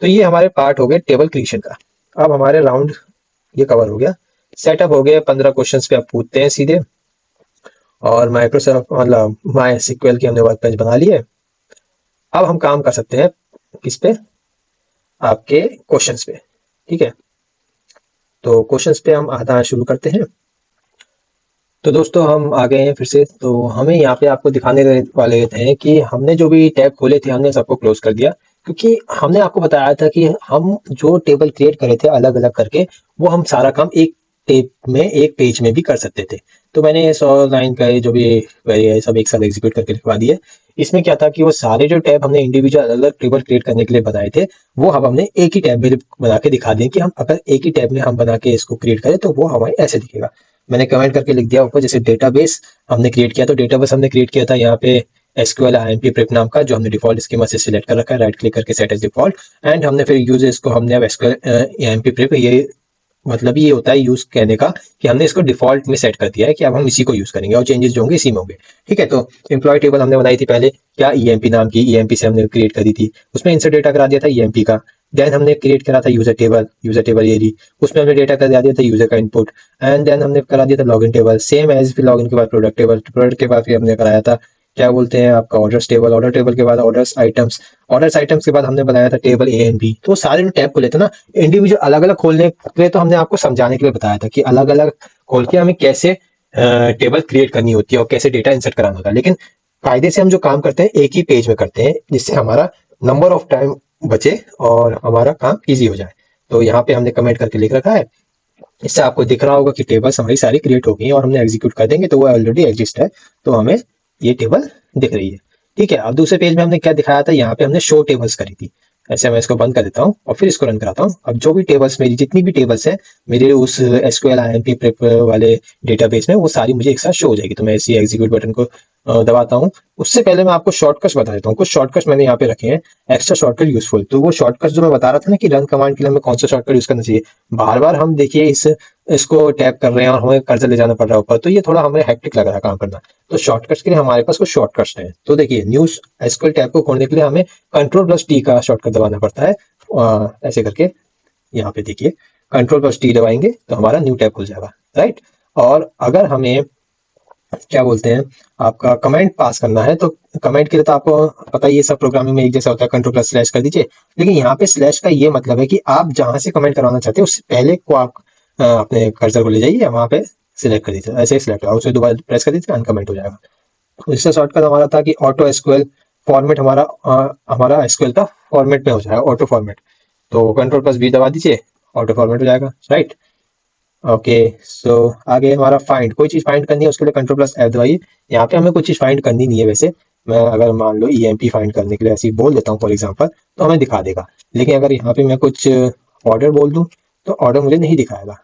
तो ये हमारे पार्ट हो गए टेबल क्रिएशन का। अब हमारे राउंड ये कवर हो गया, सेटअप हो गया, 15 क्वेश्चंस पे आप पूछते हैं सीधे, और माइक्रोसॉफ्ट मतलब माई सिक्वल की हमने वर्क पेज बना ली है। अब हम काम कर सकते हैं किस पे, आपके क्वेश्चंस पे, ठीक है। तो क्वेश्चंस पे हम आना शुरू करते हैं। तो दोस्तों हम आ गए हैं फिर से, तो हमें यहाँ पे आपको दिखाने वाले हैं कि हमने जो भी टैब खोले थे हमने सबको क्लोज कर दिया, क्योंकि हमने आपको बताया था कि हम जो टेबल क्रिएट करे थे अलग अलग करके, वो हम सारा काम एक टेब में एक पेज में भी कर सकते थे। तो मैंने 100 लाइन का जो भी क्वेरी है सब एक साथ एग्जीक्यूट करके लिखवा दिए। इसमें क्या था कि वो सारे जो टैब हमने इंडिविजुअल अलग अलग टेबल क्रिएट करने के लिए बनाए थे, वो अब हमने एक ही टैब में बना के दिखा दिए कि हम अगर एक ही टैब में हम बना के इसको क्रिएट करें तो वो हमें ऐसे दिखेगा। मैंने कमेंट करके लिख दिया ऊपर, जैसे डेटाबेस हमने क्रिएट किया, तो डेटाबेस हमने क्रिएट किया था यहाँ पे एसक्यूएल आईएमपी प्रेप नाम का, जो हमने डिफॉल्ट स्कीमा से सिलेक्ट कर रखा है, राइट क्लिक करके सेट एज डिफॉल्ट, एंड हमने फिर यूज इसको हमने अब एसक्यूएल आईएमपी प्रेप, ये मतलब ये होता है यूज कहने का कि हमने इसको डिफॉल्ट में सेट कर दिया है कि अब हम इसी को यूज करेंगे और चेंजेस जो होंगे इसी में होंगे, ठीक है। तो एम्प्लॉय टेबल हमने बनाई थी पहले, क्या ईएमपी नाम की, ईएमपी से हमने क्रिएट करी थी, उसमें इंसर्ट डेटा करा दिया था ईएमपी का। देन हमने क्रिएट करा था यूजर टेबल, यूजर टेबल ये रही, उसमें हमने डेटा कर दिया था यूजर का इनपुट, एंड देन हमने करा दिया था लॉगिन टेबल, सेम एज फिर लॉगिन के बाद प्रोडक्ट टेबल, प्रोडक्ट के बाद फिर हमने कराया था क्या बोलते हैं आपका ऑर्डर्स टेबल, ऑर्डर टेबल के बाद ऑर्डर्स आइटम्स, ऑर्डर्स आइटम्स के बाद हमने बनाया था टेबल ए एंड बी। तो सारे जो टैब खोले थे ना इंडिविजुअल अलग अलग खोलने के लिए, तो हमने आपको समझाने के लिए बताया था कि अलग अलग खोल के हमें कैसे टेबल क्रिएट करनी होती है और कैसे डेटा इंसर्ट कराना होता है। लेकिन कायदे से हम जो काम करते हैं एक ही पेज में करते हैं, जिससे हमारा नंबर ऑफ टाइम बचे और हमारा काम ईजी हो जाए। तो यहाँ पे हमने कमेंट करके लिख रखा है, इससे आपको दिख रहा होगा कि टेबल्स हमारी सारी क्रिएट हो गई और हमने एग्जीक्यूट कर देंगे तो वो ऑलरेडी एग्जिस्ट है, तो हमें ये टेबल दिख रही है, ठीक है। अब दूसरे पेज में हमने क्या दिखाया था, यहाँ पे हमने शो टेबल्स करी थी। ऐसे मैं इसको बंद कर देता हूँ और फिर इसको रन कराता हूँ। अब जो भी टेबल्स मेरी जितनी भी टेबल्स है मेरे उस एसक्यूएल आईएमपी प्रेप वाले डेटाबेस में, वो सारी मुझे एक साथ शो हो जाएगी। तो मैं इसी एग्जीक्यूट बटन को दबाता हूँ। उससे पहले मैं आपको शॉर्टकट्स बता देता हूँ, कुछ शॉर्टकट्स मैंने यहाँ पे रखे हैं एक्स्ट्रा शॉर्टकट यूजफुल। तो वो शॉर्टकट्स जो मैं बता रहा था ना कि रन कमांड के लिए हमें कौन सा शॉर्टकट यूज करना चाहिए, बार बार हम देखिए इसको टैप कर रहे हैं और हमें कर्सर ले जाना पड़ रहा है ऊपर, तो ये थोड़ा हमें हेक्टिक लग रहा है काम करना। तो शॉर्टकट्स के लिए हमारे पास कुछ शॉर्टकट्स हैं। तो देखिए न्यू एसक्यूएल टैब को खोलने के लिए हमें Ctrl+T का शॉर्टकट दबाना पड़ता है, ऐसे करके यहाँ पे देखिए Ctrl+T दबाएंगे तो हमारा न्यू टैब खुल जाएगा, राइट। और अगर हमें क्या बोलते हैं आपका कमेंट पास करना है, तो कमेंट के लिए तो आपको पता ही ये सब प्रोग्रामिंग में एक जैसा होता है, Ctrl+/ कर दीजिए। लेकिन यहाँ पे स्लैश का ये मतलब है कि आप जहां से कमेंट करवाना चाहते हैं उससे पहले को आप अपने कर्सर को ले जाइए, वहां पे सिलेक्ट कर दीजिए, ऐसे ही सिलेक्ट होगा, उसे दोबारा प्रेस कर दीजिए अनकमेंट हो जाएगा। तो इसका शॉर्टकट हमारा था कि ऑटो एसक्यूएल फॉर्मेट, हमारा एसक्यूएल का फॉर्मेट में हो जाएगा, ऑटो फॉर्मेट। तो Ctrl+V दबा दीजिए, ऑटो फॉर्मेट हो जाएगा, राइट। ओके सो आगे हमारा फाइंड, कोई चीज फाइंड करनी है उसके लिए Ctrl+F दबाइए। यहाँ पे हमें कोई चीज फाइंड करनी नहीं है वैसे, मैं अगर मान लो ईएमपी फाइंड करने के लिए ऐसे ही बोल देता हूँ फॉर एग्जांपल, तो हमें दिखा देगा। लेकिन अगर यहाँ पे मैं कुछ ऑर्डर बोल दूं तो ऑर्डर मुझे नहीं दिखाएगा,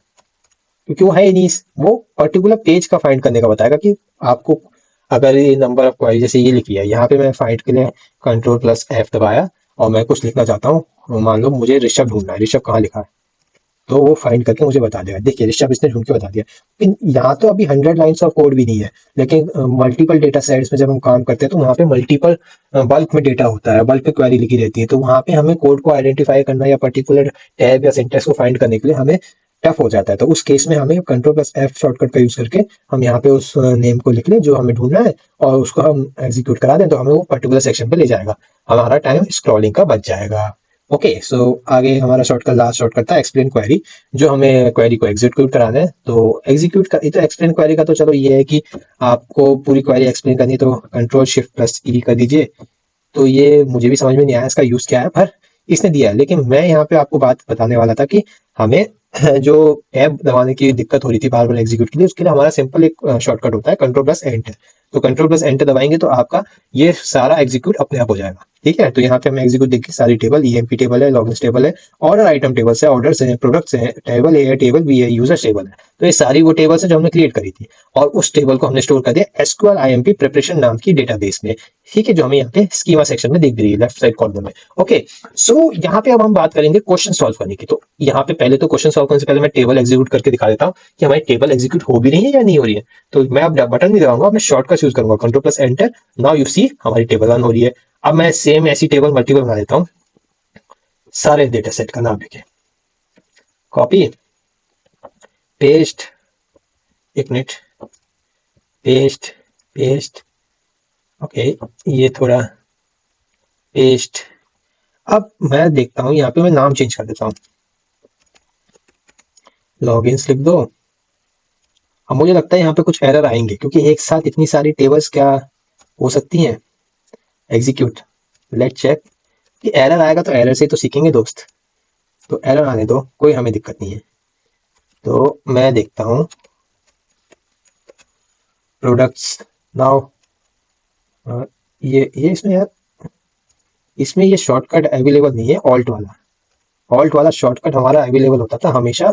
क्योंकि वो है ही नहीं, वो पर्टिकुलर पेज का फाइंड करने का बताएगा कि आपको अगर ये नंबर ऑफ क्वेरी जैसे ये लिखी है, यहाँ पे मैं फाइंड के लिए Ctrl+F दबाया और मैं कुछ लिखना चाहता हूँ, मान लो मुझे ऋषभ ढूंढना है, ऋषभ कहाँ लिखा है, तो वो फाइंड करके मुझे बता देगा। देखिए ऋषभ इसने ढूंढ के बता दिया। लेकिन यहाँ तो अभी 100 लाइन्स ऑफ कोड भी नहीं है, लेकिन मल्टीपल डेटा सेट्स में जब हम काम करते हैं तो वहाँ पे मल्टीपल बल्क में डेटा होता है, बल्क में क्वेरी लिखी रहती है, तो वहाँ पे हमें कोड को आइडेंटिफाई करना या पर्टिकुलर टैब या सिंटैक्स को फाइंड करने के लिए हमें टफ हो जाता है। तो उस केस में हमें Ctrl+F शॉर्टकट का यूज करके हम यहाँ पे उस नेम को लिख लें जो हमें ढूंढना है और उसको हम एग्जीक्यूट करा दें, तो हमें वो पर्टिकुलर सेक्शन पे ले जाएगा, हमारा टाइम स्क्रॉलिंग का बच जाएगा। ओके सो आगे हमारा शॉर्टकट, लास्ट शॉर्टकट था एक्सप्लेन क्वेरी, जो हमें क्वेरी को एग्जीक्यूट कराना है। तो एग्जीक्यूट कर तो एक्सप्लेन क्वेरी का तो चलो ये है कि आपको पूरी क्वेरी एक्सप्लेन करनी है, तो Ctrl+Shift+E कर दीजिए। तो ये मुझे भी समझ में नहीं आया इसका यूज क्या है, पर इसने दिया है। लेकिन मैं यहाँ पे आपको बात बताने वाला था कि हमें जो टैब दबाने की दिक्कत हो रही थी बार बार एग्जीक्यूट के लिए, उसके लिए हमारा सिंपल एक शॉर्टकट होता है कंट्रोल प्लस एंटर। तो कंट्रोल प्लस एंटर दबाएंगे तो आपका ये सारा एग्जीक्यूट अपने आप हो जाएगा। ठीक है, तो यहाँ पे हमें एग्जीक्यूट देखिए सारी टेबल, ईएमपी टेबल है, लॉगिन टेबल है, ऑर्डर आइटम टेबल्स है, ऑर्डर्स है, प्रोडक्ट्स है, टेबल ए है, टेबल बी है, यूजर टेबल है। तो ये सारी वो टेबल्स है जो हमने क्रिएट करी थी, और उस टेबल को हमने स्टोर कर दिया एसक्यूएल आईएमपी प्रिपरेशन नाम की डेटाबेस में। ठीक है, जो हमें यहाँ पे स्कीमा सेक्शन में दिख रही है लेफ्ट साइड कॉर्नर में। ओके, सो यहाँ पे अब हम बात करेंगे क्वेश्चन सॉल्व करने की। तो यहाँ पे पहले तो क्वेश्चन सॉल्व करने से पहले मैं टेबल एग्जीक्यूट करके दिखा देता हूँ कि हमारी टेबल एग्जीक्यूट हो भी रही है या नहीं हो रही है। तो मैं अब बटन भी दबाऊंगा, मैं शॉर्टकट यूज करूंगा control plus enter. Now you see हमारी टेबल रन हो रही है। अब मैं सेम ऐसी टेबल मल्टीपल बना देता हूँ, सारे डेटा सेट का नाम लिखे, कॉपी पेस्ट, एक मिनट, पेस्ट पेस्ट, ओके, ये थोड़ा पेस्ट। अब मैं देखता हूँ यहाँ पे मैं नाम चेंज कर देता हूँ, लॉगिन्स लिख दो। अब मुझे लगता है यहाँ पे कुछ एरर आएंगे क्योंकि एक साथ इतनी सारी टेबल्स क्या हो सकती हैं एग्जीक्यूट। लेट चेक, कि एरर आएगा तो एरर से तो सीखेंगे दोस्त, तो एरर आने दो, कोई हमें दिक्कत नहीं है। तो मैं देखता हूँ प्रोडक्ट्स नाउ, ये इसमें यार, इसमें ये शॉर्टकट अवेलेबल नहीं है, ऑल्ट वाला। ऑल्ट वाला शॉर्टकट हमारा अवेलेबल होता था हमेशा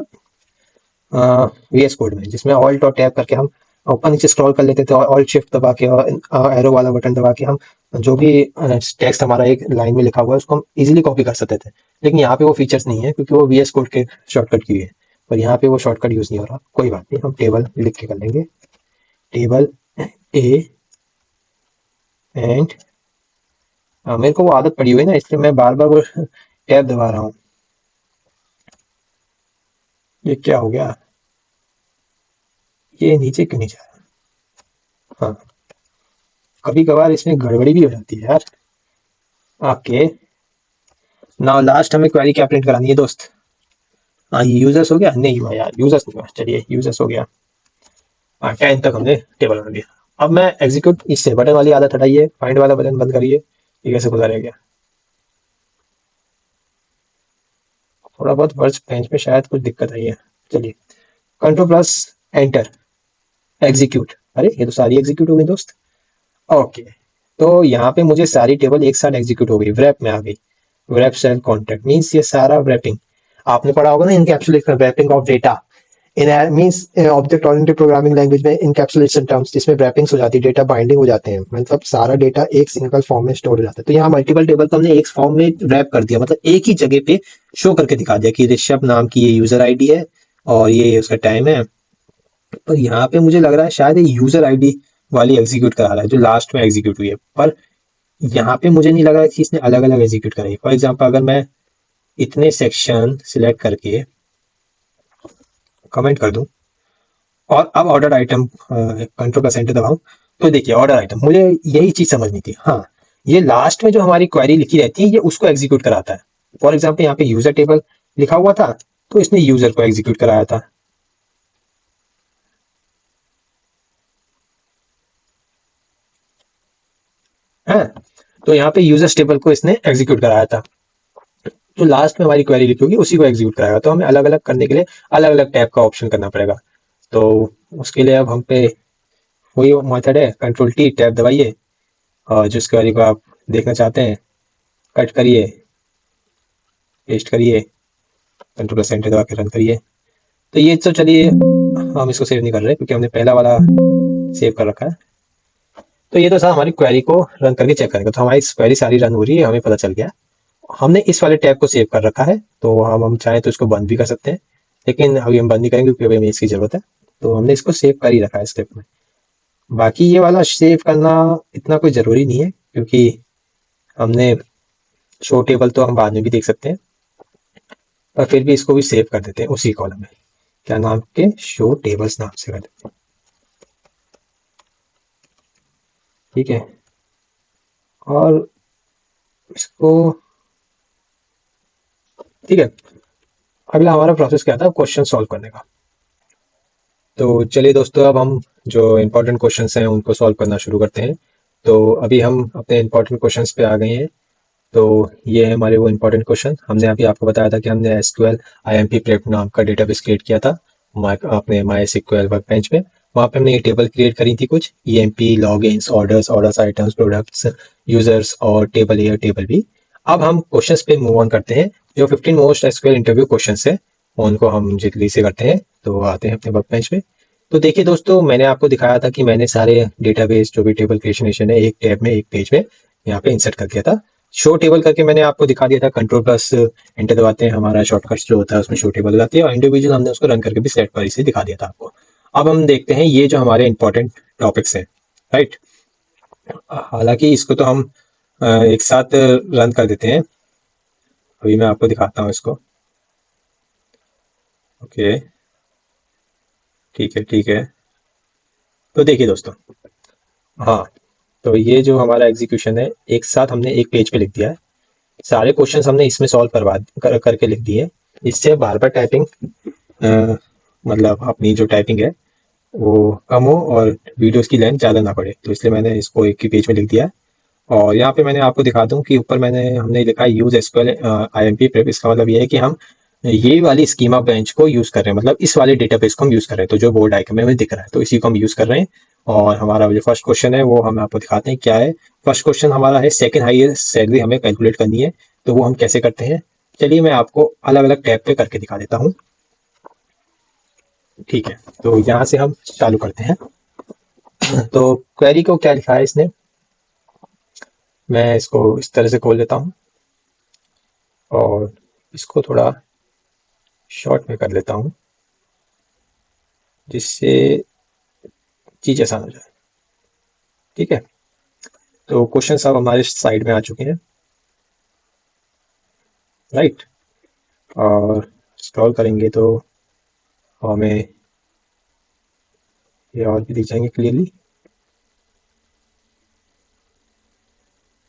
वीएस कोड में, जिसमें ऑल्ट और टैब करके हम ऊपर नीचे स्क्रॉल कर लेते थे, और ऑल्ट शिफ्ट दबा के और एरो वाला बटन दबा के हम जो भी टेक्स्ट हमारा एक लाइन में लिखा हुआ है उसको हम इजीली कॉपी कर सकते थे। लेकिन यहाँ पे वो फीचर्स नहीं है क्योंकि वो वीएस कोड के शॉर्टकट की है, पर यहाँ पे वो शॉर्टकट यूज नहीं हो रहा। कोई बात नहीं, हम टेबल लिख के कर लेंगे, टेबल ए एंड, मेरे को वो आदत पड़ी हुई है ना, इसलिए मैं बार बार वो टैब दबा रहा हूँ। ये क्या हो गया, ये नीचे क्यों नहीं जा रहा। हाँ, कभी कभार इसमें गड़बड़ी भी हो जाती है यार। ओके, नाउ लास्ट हमें क्वेरी क्या प्रिंट करानी है दोस्त। हाँ, यूजर्स हो गया, नहीं हुआ यार, यूजर्स नहीं हुआ, चलिए यूजर्स हो गया। हाँ, 10 तक हमने टेबल बना दिया। अब मैं एग्जीक्यूट, इससे बटन वाली आदत हटाइए, फाइंड वाला बटन बंद करिए, ये कैसे खुला रह गया। थोड़ा बहुत वर्च बेंच पे शायद कुछ दिक्कत आई है। चलिए, कंट्रोल प्लस एंटर, एग्जीक्यूट। अरे ये तो सारी एग्जीक्यूट हो गई दोस्त। ओके, तो यहाँ पे मुझे सारी टेबल एक साथ एग्जीक्यूट हो गई, wrap में आ गई। wrap सेल कॉन्टेक्ट मीन्स ये सारा wrapping, आपने पढ़ा होगा ना encapsulation, wrapping of data in means object oriented programming language में इनकैप्सुलेशन टर्म्स, जिसमें wrappings हो जाती है, डेटा बाइंडिंग हो जाते हैं, मतलब सारा डेटा एक सिंगल फॉर्म में स्टोर हो जाता है। तो यहाँ मल्टीपल टेबल को हमने एक फॉर्म में रैप कर दिया, मतलब एक ही जगह पे शो करके दिखा दिया कि ऋषभ नाम की ये यूजर आईडी है और ये उसका टाइम है। पर यहाँ पे मुझे लग रहा है शायद ये यूजर आईडी वाली एग्जीक्यूट करा रहा है जो लास्ट में एग्जीक्यूट हुई है, पर यहाँ पे मुझे नहीं लग रहा है कि इसने अलग अलग एग्जीक्यूट कराई। फॉर एग्जाम्पल अगर मैं इतने सेक्शन सिलेक्ट करके कमेंट कर दूं और अब order item control plus enter दबाऊं, तो देखिए ऑर्डर आइटम, मुझे यही चीज समझनी थी। हाँ, ये लास्ट में जो हमारी क्वेरी लिखी रहती है ये उसको एग्जीक्यूट कराता है। फॉर एग्जाम्पल यहाँ पे यूजर टेबल लिखा हुआ था तो इसने यूजर को एग्जीक्यूट कराया था। है, तो यहाँ पे यूजर टेबल को इसने एग्जीक्यूट कराया था, जो लास्ट में हमारी क्वेरी लिखी होगी उसी को एग्जीक्यूट कराएगा। तो हमें अलग अलग करने के लिए अलग अलग टैब का ऑप्शन करना पड़ेगा। तो उसके लिए अब हम पे वही मेथड है, कंट्रोल टी, टैब दबाइए और जिस क्वेरी को आप देखना चाहते हैं कट करिए, पेस्ट करिए, कंट्रोल प्लस एंटर दबा के रन करिए। तो ये तो चलिए, हम इसको सेव नहीं कर रहे क्योंकि हमने पहला वाला सेव कर रखा है। तो ये तो था हमारी क्वेरी को रन करके चेक करेंगे। तो हमारी क्वेरी सारी रन हो रही है, हमें पता चल गया। हमने इस वाले टैब को सेव कर रखा है, तो हम चाहें तो इसको बंद भी कर सकते हैं, लेकिन अभी हम बंद नहीं करेंगे क्योंकि अभी हमें इसकी जरूरत है। तो हमने इसको सेव कर ही रखा है स्टेप में। बाकी ये वाला सेव करना इतना कोई जरूरी नहीं है क्योंकि हमने शो टेबल तो हम बाद में भी देख सकते हैं, पर फिर भी इसको भी सेव कर देते हैं उसी कॉलम में। क्या नाम के, शो टेबल्स नाम से कर देते हैं। ठीक है, और इसको, ठीक है, अगला हमारा प्रोसेस क्या था, क्वेश्चन सॉल्व करने का। तो चलिए दोस्तों, अब हम जो इम्पोर्टेंट क्वेश्चंस हैं उनको सॉल्व करना शुरू करते हैं। तो अभी हम अपने इम्पोर्टेंट क्वेश्चंस पे आ गए हैं। तो ये है हमारे वो इंपॉर्टेंट क्वेश्चन। हमने अभी आपको बताया था कि हमने एसक्यूएल आईएमपी प्रेप नाम का डेटाबेस क्रिएट किया था अपने माई एसक्यूएल वर्कबेंच पे। वहाँ पे हमने ये टेबल क्रिएट करी थी कुछ EMP logins orders orders items products users और टेबल ए और टेबल बी। अब हम क्वेश्चंस पे मूव ऑन करते हैं। जो 15 मोस्ट एसक्यूएल इंटरव्यू क्वेश्चंस है उनको हम जल्दी से करते हैं। तो आते हैं अपने वर्कबेंच पे। तो देखिए दोस्तों, मैंने आपको दिखाया था कि मैंने सारे डेटाबेस जो भी टेबल क्रिएशन है एक टैब में एक पेज में यहाँ पे इंसर्ट कर दिया था। शो टेबल करके मैंने आपको दिखा दिया था। कंट्रोल प्लस एंटर दबाते हैं, हमारा शॉर्टकट्स जो होता है उसमें शो टेबल हो जाती है, और इंडिविजुअल हमने उसको रन करके भी सेलेक्ट पर से दिखा दिया था आपको। अब हम देखते हैं ये जो हमारे इंपॉर्टेंट टॉपिक्स हैं, राइट। हालांकि इसको तो हम एक साथ रन कर देते हैं। अभी मैं आपको दिखाता हूँ इसको। ओके, ठीक है ठीक है। तो देखिए दोस्तों, हाँ, तो ये जो हमारा एग्जीक्यूशन है एक साथ हमने एक पेज पे लिख दिया है। सारे क्वेश्चंस हमने इसमें सॉल्व करके लिख दिए। इससे बार बार टाइपिंग मतलब अपनी जो टाइपिंग है वो कम हो और वीडियोस की लेंथ ज़्यादा ना पड़े, तो इसलिए मैंने इसको एक ही पेज में लिख दिया है। और यहाँ पे मैंने आपको दिखा दूं कि ऊपर हमने लिखा है यूज एसक्यूएल आईएमपी प्रेप। इसका मतलब ये है कि हम ये वाली स्कीमा बेंच को यूज कर रहे हैं, मतलब इस वाले डेटाबेस को हम यूज कर रहे हैं। तो जो बोर्ड आइकन में दिख रहा है तो इसी को हम यूज कर रहे हैं। और हमारा जो फर्स्ट क्वेश्चन है वो हम आपको दिखाते हैं क्या है। फर्स्ट क्वेश्चन हमारा है सेकंड हाईएस्ट सैलरी हमें कैलकुलेट करनी है। तो वो हम कैसे करते हैं, चलिए मैं आपको अलग अलग टैब पे करके दिखा देता हूँ। ठीक है, तो यहाँ से हम चालू करते हैं। तो क्वेरी को क्या लिखा है इसने, मैं इसको इस तरह से खोल लेता हूँ और इसको थोड़ा शॉर्ट में कर लेता हूँ जिससे चीज़ आसान हो जाए। ठीक है, तो क्वेश्चन सब हमारे साइड में आ चुके हैं, राइट। और स्क्रॉल करेंगे तो हमें ये और भी दिख जाएंगे क्लियरली।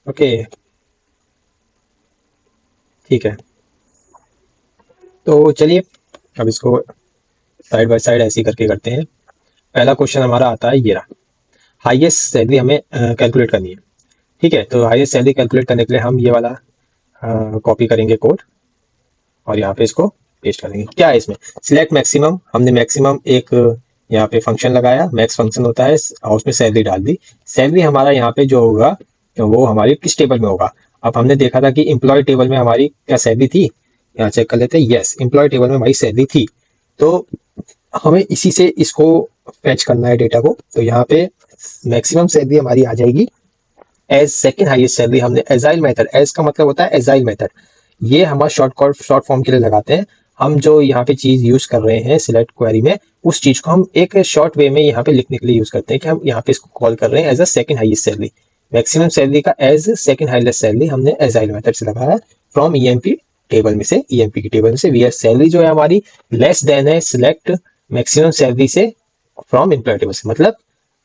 ओके, ठीक है। तो चलिए अब इसको साइड बाय साइड ऐसे ही करके करते हैं। पहला क्वेश्चन हमारा आता है ये रहा, हाईएस्ट सैलरी हमें कैलकुलेट करनी है। ठीक है, तो हाईएस्ट सैलरी कैलकुलेट करने के लिए हम ये वाला कॉपी करेंगे कोड और यहाँ पे इसको पेस्ट करेंगे। क्या है इसमें, सिलेक्ट मैक्सिमम, हमने मैक्सिमम एक यहाँ पे फंक्शन लगाया, मैक्स फंक्शन होता है, और उसमें सैलरी डाल दी। सैलरी हमारा यहाँ पे जो होगा तो वो हमारी किस टेबल में होगा। अब हमने देखा था कि एम्प्लॉय टेबल में हमारी क्या सैलरी थी, यहाँ चेक कर लेते हैं। यस, एम्प्लॉय टेबल में हमारी सैलरी थी। तो हमें इसी से इसको फैच करना है डेटा को। तो यहाँ पे मैक्सिमम सैलरी हमारी आ जाएगी एज सेकंड हाईएस्ट सैलरी। हमने एजाइल मेथड, एज का मतलब होता है एजाइल मेथड, ये हमारा शॉर्ट फॉर्म के लिए लगाते हैं। हम जो यहाँ पे चीज यूज कर रहे हैं सिलेक्ट क्वेरी में, उस चीज को हम एक शॉर्ट वे में यहाँ पे लिखने के लिए यूज करते हैं कि हम यहाँ पे इसको कॉल कर रहे हैं as a second highest salary. Maximum salary का एज सेकंड हाईएस्ट सैलरी हमने एजाइल मेथड से लगाया फ्रॉम ईएमपी टेबल में से, ईएमपी की टेबल में से। वी सैलरी जो है हमारी लेस देन है सिलेक्ट मैक्सिमम सैलरी से फ्रॉम एम्प्लॉय टेबल से। मतलब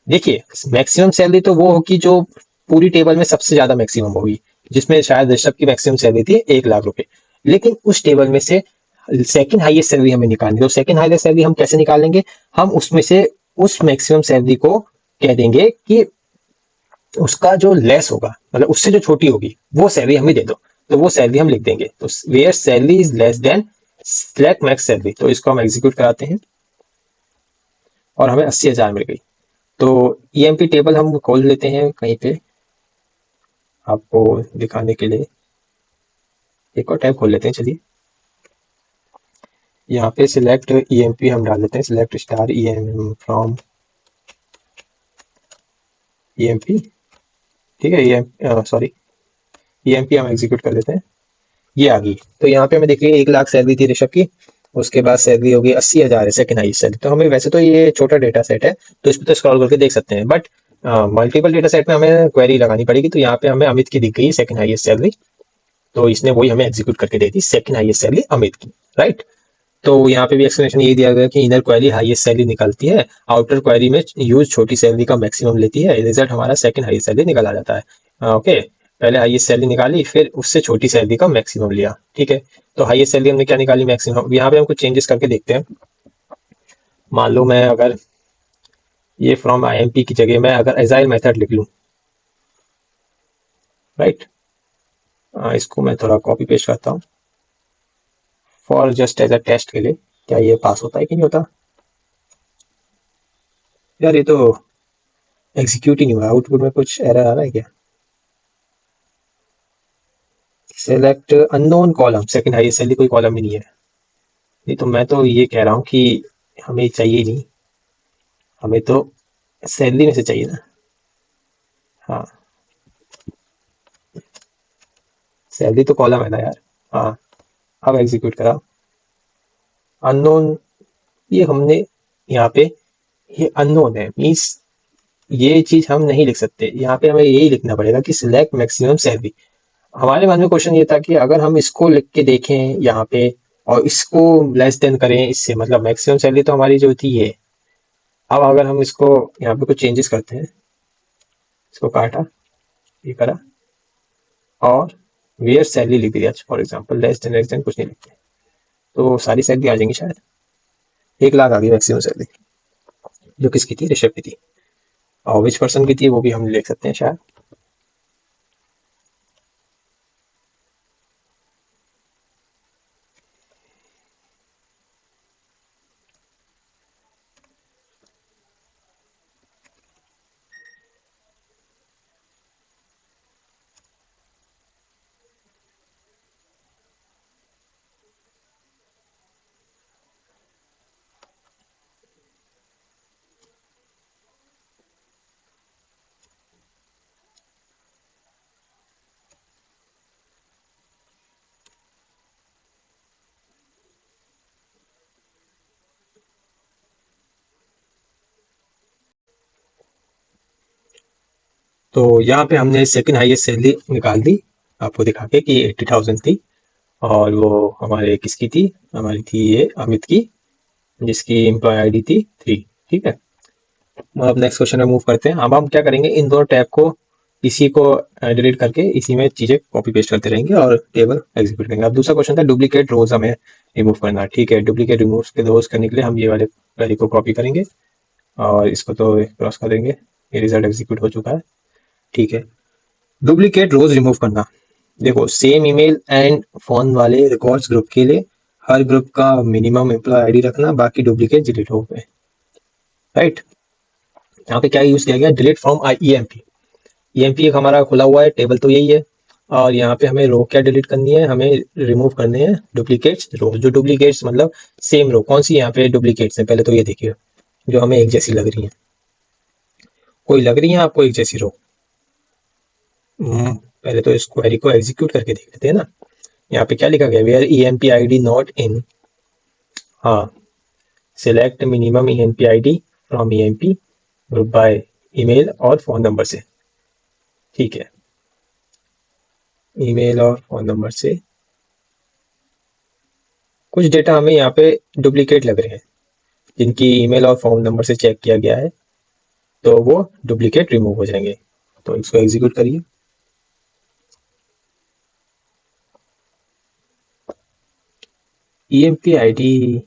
देखिए, मैक्सिमम सैलरी तो वो होगी जो पूरी टेबल में सबसे ज्यादा मैक्सिमम होगी, जिसमें शायद ऋषभ की मैक्सिमम सैलरी थी 1 लाख रुपए। लेकिन उस टेबल में से सेकंड हाईएस्ट सैलरी हमें निकालनी है। तो सेकंड हाईएस्ट सैलरी हम कैसे निकालेंगे, हम उसमें से उस मैक्सिमम सैलरी को कह देंगे कि उसका जो लेस होगा, मतलब उससे जो छोटी होगी, वो सैलरी हमें दे दो। तो वो सैलरी हम लिख देंगे। तो where salary is less than select max salary, तो इसको हम एग्जीक्यूट कराते हैं और हमें 80,000 मिल गई। तो ईएमपी टेबल हम खोल लेते हैं कहीं पे आपको दिखाने के लिए। एक और टैब खोल लेते हैं, चलिए। यहाँ पे सिलेक्ट ईएमपी हम डाल देते हैं, select star EM from EMP. ठीक है, ये सॉरी, ईएमपी हम एग्जीक्यूट कर लेते हैं। ये आ गई। तो यहाँ पे हमें देखिए 1 लाख सैलरी थी ऋषभ की, उसके बाद सैलरी होगी 80,000 है सेकंड हाईएस्ट सैलरी। तो हमें वैसे तो ये छोटा डेटा सेट है तो इस पर तो स्क्रॉल करके देख सकते हैं, बट मल्टीपल डेटा सेट में हमें क्वेरी लगानी पड़ेगी। तो यहाँ पे हमें अमित की दिख गई सेकंड हाईएस्ट सैलरी, तो इसने वही हमें एग्जीक्यूट करके दे दी, सेकंड हाईएस्ट सैलरी अमित की, राइट। तो यहाँ पे भी एक्सप्लेनेशन ये दिया गया कि इनर क्वेरी हाईएस्ट सैलरी निकालती है, आउटर क्वेरी में यूज छोटी सैलरी का मैक्सिमम लेती है, रिजल्ट हमारा सेकंड हाईएस्ट सैलरी निकाला जाता है। ओके, पहले हाईएस्ट सैलरी निकाली, फिर उससे छोटी सैलरी का मैक्सिमम लिया। ठीक है, तो हाईएस्ट सैलरी हमने क्या निकाली, मैक्सिमम। यहाँ पे हम कुछ चेंजेस करके देखते हैं। मान लो मैं अगर ये फ्रॉम आईएमपी की जगह मैं अगर एजाइल मेथड लिख लूँ, राइट। इसको मैं थोड़ा कॉपी पेस्ट करता हूँ for just as a test के लिए, क्या ये पास होता है कि नहीं होता। यार ये तो एग्जीक्यूट ही नहीं हुआ, आउटपुट में कुछ एरर आ रहा है क्या। Select unknown column, second highest salary कोई कॉलम ही नहीं है। नहीं तो मैं तो ये कह रहा हूँ कि हमें चाहिए नहीं, हमें तो सैलरी में से चाहिए ना। हाँ सैलरी तो कॉलम है ना यार। हाँ अब एग्जीक्यूट करा। अननोन, ये हमने यहाँ पे, ये अननोन है मीन्स ये चीज हम नहीं लिख सकते, यहाँ पे हमें यही लिखना पड़ेगा कि सिलेक्ट मैक्सिमम सैलरी। हमारे मन में क्वेश्चन ये था कि अगर हम इसको लिख के देखें यहाँ पे और इसको लेस देन करें इससे, मतलब मैक्सिमम सैलरी तो हमारी जो थी ये। अब अगर हम इसको यहाँ पे कुछ चेंजेस करते हैं, इसको काटा, ये करा और वेयर सैलरी लिख दिया फॉर एग्जाम्पल, लेस देन कुछ नहीं लिखते तो सारी सैलरी आ जाएंगी शायद। 1 लाख आ गई मैक्सिमम सैलरी, जो किसकी थी, ऋषभ की थी। और विच पर्सन की थी वो भी हम लिख सकते हैं शायद। तो यहाँ पे हमने सेकंड हाईएस्ट सैलरी निकाल दी आपको दिखा के कि 80,000 थी, और वो हमारे किसकी थी, हमारी थी ये अमित की, जिसकी एम्प्लॉय आईडी थी 3। ठीक है, अब नेक्स्ट क्वेश्चन में मूव करते हैं। अब हम क्या करेंगे, इन दोनों टैब को, इसी को डिलीट करके इसी में चीजें कॉपी पेस्ट करते रहेंगे और टेबल एग्जीक्यूट करेंगे। अब दूसरा क्वेश्चन था डुप्लीकेट रोज हमें रिमूव करना। ठीक है, डुप्लीकेट रिमूव के रोज करने के लिए हम ये वाले वैल्यू को कॉपी करेंगे और इसको तो क्रॉस कर देंगे। ये रिजल्ट एग्जीक्यूट हो चुका है। ठीक है, डुप्लीकेट रोज रिमूव करना। देखो सेम ईमेल एंड फोन वाले रिकॉर्ड्स ग्रुप के लिए हर ग्रुप का मिनिमम एम्प्लॉय आईडी रखना, बाकी डुप्लीकेट डिलीट हो गए। राइट, यहाँ पे क्या यूज किया गया, डिलीट फ्रॉम ईएमपी। ईएमपी एक हमारा खुला हुआ है, टेबल तो यही है, और यहाँ पे हमें रो क्या डिलीट करनी है, हमें रिमूव करने हैं डुप्लीकेट्स रो। जो डुप्लीकेट्स मतलब सेम रो, कौन सी यहाँ पे डुप्लीकेट्स है पहले तो ये देखिए, जो हमें एक जैसी लग रही है। कोई लग रही है आपको एक जैसी रो? पहले तो इस क्वेरी को एग्जीक्यूट करके देख लेते हैं ना। यहाँ पे क्या लिखा गया, where EMP ID not in, हाँ, select minimum EMP ID from EMP group by email और फोन नंबर से। ठीक है, ईमेल और फोन नंबर से कुछ डेटा हमें यहाँ पे डुप्लीकेट लग रहे हैं, जिनकी ईमेल और फोन नंबर से चेक किया गया है, तो वो डुप्लीकेट रिमूव हो जाएंगे। तो इसको एग्जीक्यूट करिए। ईएमपी आईडी,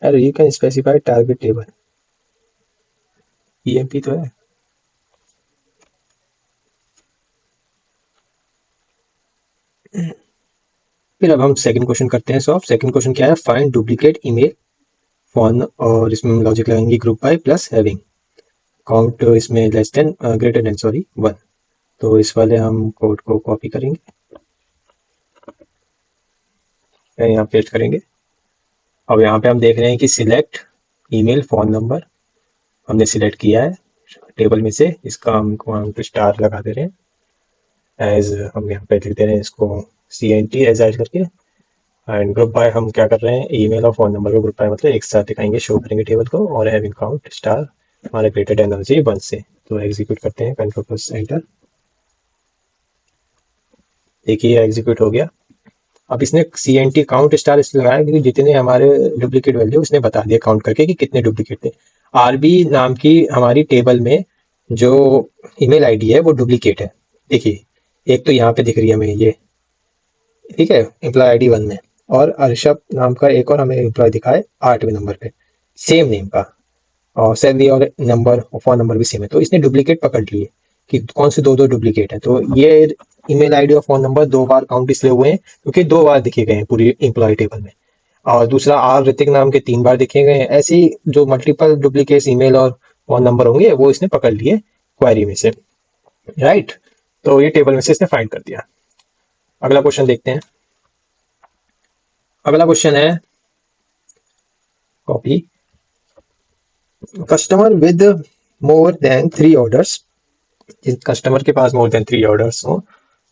अरे you can specify target table, EMP तो है। फिर अब हम सेकंड क्वेश्चन करते हैं सॉल्व। सेकंड क्वेश्चन क्या है, फाइंड डुप्लीकेट ईमेल फोन, और इसमें हम लॉजिक लगाएंगे group by plus having count इसमें less than greater than sorry 1। तो इस वाले हम कोड को कॉपी करेंगे, यहाँ पेस्ट करेंगे। अब यहाँ पे हम देख रहे हैं कि सिलेक्ट ईमेल फोन नंबर हमने सिलेक्ट किया है टेबल में से, इसका हम स्टार लगा दे रहे हैं एज, हम यहाँ पे लिख दे रहे हैं इसको CNT एज ऐड करके। एंड ग्रुप बाय हम क्या कर रहे हैं, ईमेल और फोन नंबर को ग्रुप बाय मतलब एक साथ दिखाएंगे, शो करेंगे टेबल को, और हैविंग काउंट स्टार हमारे ग्रेटर देन एनर्जी 1 से। तो एग्जीक्यूट करते हैं, कंट्रोल प्लस एंटर। देखिए एग्जीक्यूट हो गया। अब इसने CNT काउंट स्टार इसलिए लगाया क्योंकि जितने हमारे डुप्लीकेट वैल्यू उसने बता दिया काउंट करके कि कितने डुप्लीकेट थे। RB नाम की हमारी टेबल में जो ईमेल आईडी है वो डुप्लीकेट है। देखिए एक तो यहाँ पे दिख रही है हमें ये, ठीक है, एम्प्लॉय आईडी 1 में, और अर्षभ नाम का एक और हमें एम्प्लॉय दिखा है 8वें नंबर पे, सेम नेम का, और सैलरी और नंबर और फोन नंबर भी सेम है। तो इसने डुप्लीकेट पकड़ लिए कि कौन से दो दो डुप्लीकेट है। तो ये ईमेल आईडी और फोन नंबर 2 बार काउंट इसलिए हुए हैं क्योंकि 2 बार दिखे गए हैं पूरी एम्प्लॉय टेबल में। और दूसरा आर ऋतिक नाम के 3 बार दिखे गए हैं। ऐसे ही जो मल्टीपल डुप्लीकेट ईमेल और फोन नंबर होंगे वो इसने पकड़ लिए क्वेरी में से, राइट। तो ये टेबल में से इसने फाइंड कर दिया। अगला क्वेश्चन देखते हैं। अगला क्वेश्चन है copy, customer with more than 3 orders, जिस कस्टमर के पास मोर देन 3 ऑर्डर्स हो